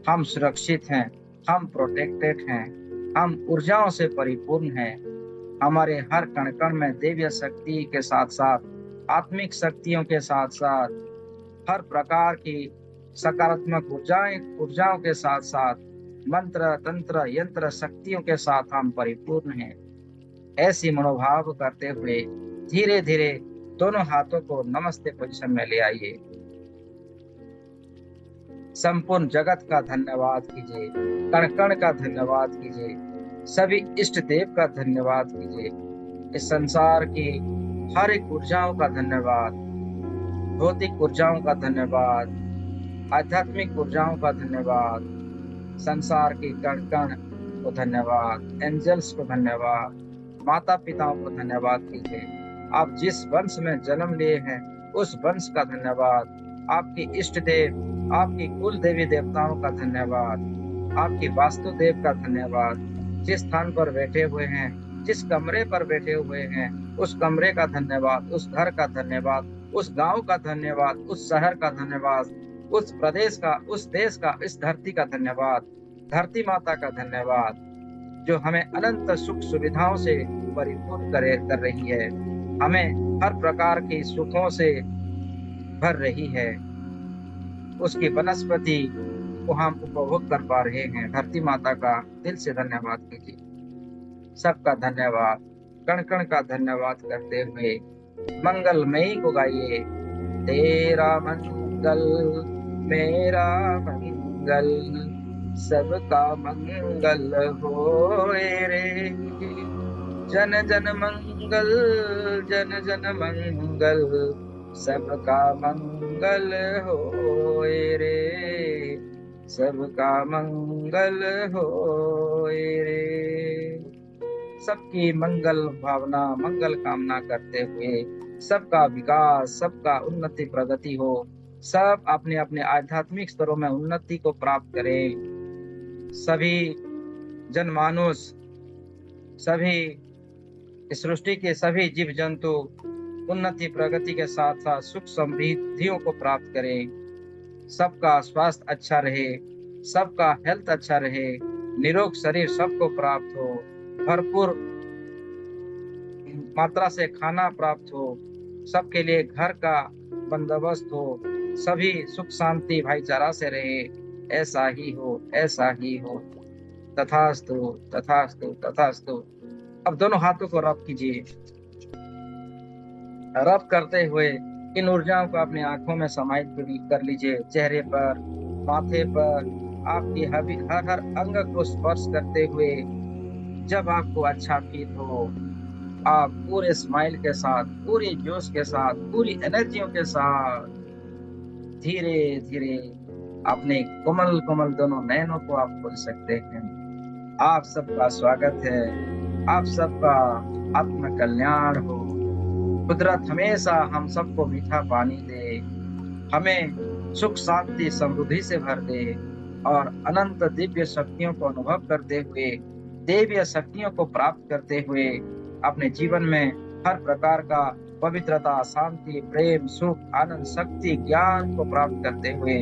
हम सुरक्षित हैं, हम प्रोटेक्टेड हैं, हम ऊर्जाओं से परिपूर्ण हैं। हमारे हर कण कण में देवीय शक्ति के साथ साथ, आत्मिक शक्तियों के साथ साथ, हर प्रकार की सकारात्मक ऊर्जाओं के साथ साथ मंत्र, तंत्र, यंत्र शक्तियों के साथ हम परिपूर्ण हैं। ऐसी मनोभाव करते हुए धीरे धीरे दोनों हाथों को नमस्ते पोजीशन में ले आइए। संपूर्ण जगत का धन्यवाद कीजिए, कण कण का धन्यवाद कीजिए, सभी इष्ट देव का धन्यवाद कीजिए। इस संसार की हर एक ऊर्जाओं का धन्यवाद, भौतिक ऊर्जाओं का धन्यवाद, आध्यात्मिक ऊर्जाओं का धन्यवाद, संसार की कण कण को धन्यवाद, एंजल्स को धन्यवाद, माता पिताओं को धन्यवाद कीजिए। आप जिस वंश में जन्म लिए हैं उस वंश का धन्यवाद, आपके इष्ट देव, आपकी कुल देवी देवताओं का धन्यवाद, आपकी वास्तुदेव का धन्यवाद। जिस स्थान पर बैठे हुए हैं, जिस कमरे पर बैठे हुए हैं, उस कमरे का धन्यवाद, उस घर का धन्यवाद, उस गांव का धन्यवाद, उस शहर का धन्यवाद, उस प्रदेश का, उस देश का, इस धरती का धन्यवाद, धरती माता का धन्यवाद, जो हमें अनंत सुख सुविधाओं से परिपूर्ण कर रही है, हमें हर प्रकार की सुखों से भर रही है। उसकी वनस्पति को हम उपभोग कर पा रहे हैं। धरती माता का दिल से धन्यवाद कीजिए। सबका धन्यवाद, कण कण का धन्यवाद करते हुए मंगलमयी को गाइए। तेरा मंगल मेरा मंगल, सबका मंगल होए रे। जन जन मंगल, जन जन मंगल, सबका मंगल होए रे, सबका मंगल होए रे। सबकी मंगल भावना, मंगल कामना करते हुए सबका विकास, सबका उन्नति प्रगति हो। सब अपने अपने आध्यात्मिक स्तरों में उन्नति को प्राप्त करें। सभी जनमानुष, सभी सृष्टि के सभी जीव जंतु उन्नति प्रगति के साथ साथ सुख समृद्धियों को प्राप्त करें, सबका स्वास्थ्य अच्छा रहे, सबका हेल्थ अच्छा रहे, निरोग शरीर सबको प्राप्त हो, भरपूर मात्रा से खाना प्राप्त हो, सबके लिए घर का बंदोबस्त हो, सभी सुख शांति भाईचारा से रहे। ऐसा ही हो, ऐसा ही हो। तथास्तु, तथास्तु, तथास्तु। अब दोनों हाथों को रब कीजिए। रब करते हुए इन ऊर्जाओं को अपनी आंखों में समाहित कर लीजिए, चेहरे पर, माथे पर, आपकी हर हर अंग को स्पर्श करते हुए। जब आपको अच्छा फील हो, आप पूरे स्माइल के साथ, पूरी जोश के साथ, पूरी एनर्जियों के साथ धीरे धीरे अपने कोमल कोमल दोनों नयनों को आप खोल सकते हैं। आप सबका स्वागत है, आप सबका आत्म कल्याण हो। कुदरत हमेशा हम सबको मीठा पानी दे, हमें सुख शांति समृद्धि से भर दे और अनंत दिव्य शक्तियों को अनुभव करते हुए, दिव्य शक्तियों को प्राप्त करते हुए अपने जीवन में हर प्रकार का पवित्रता, शांति, प्रेम, सुख, आनंद, शक्ति, ज्ञान को प्राप्त करते हुए,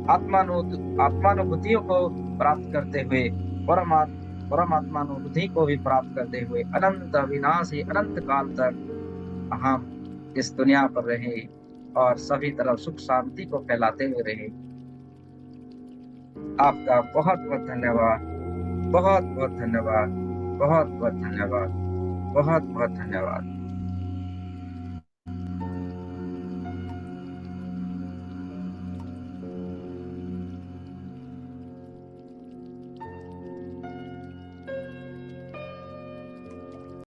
आत्मानुभूतियों को प्राप्त करते हुए, परमात्मानुभूति को भी प्राप्त करते हुए अनंत अविनाशी अनंत काल तक हम इस दुनिया पर रहे और सभी तरफ सुख शांति को फैलाते हुए रहे। आपका बहुत बहुत धन्यवाद, बहुत बहुत धन्यवाद, बहुत बहुत धन्यवाद, बहुत बहुत धन्यवाद।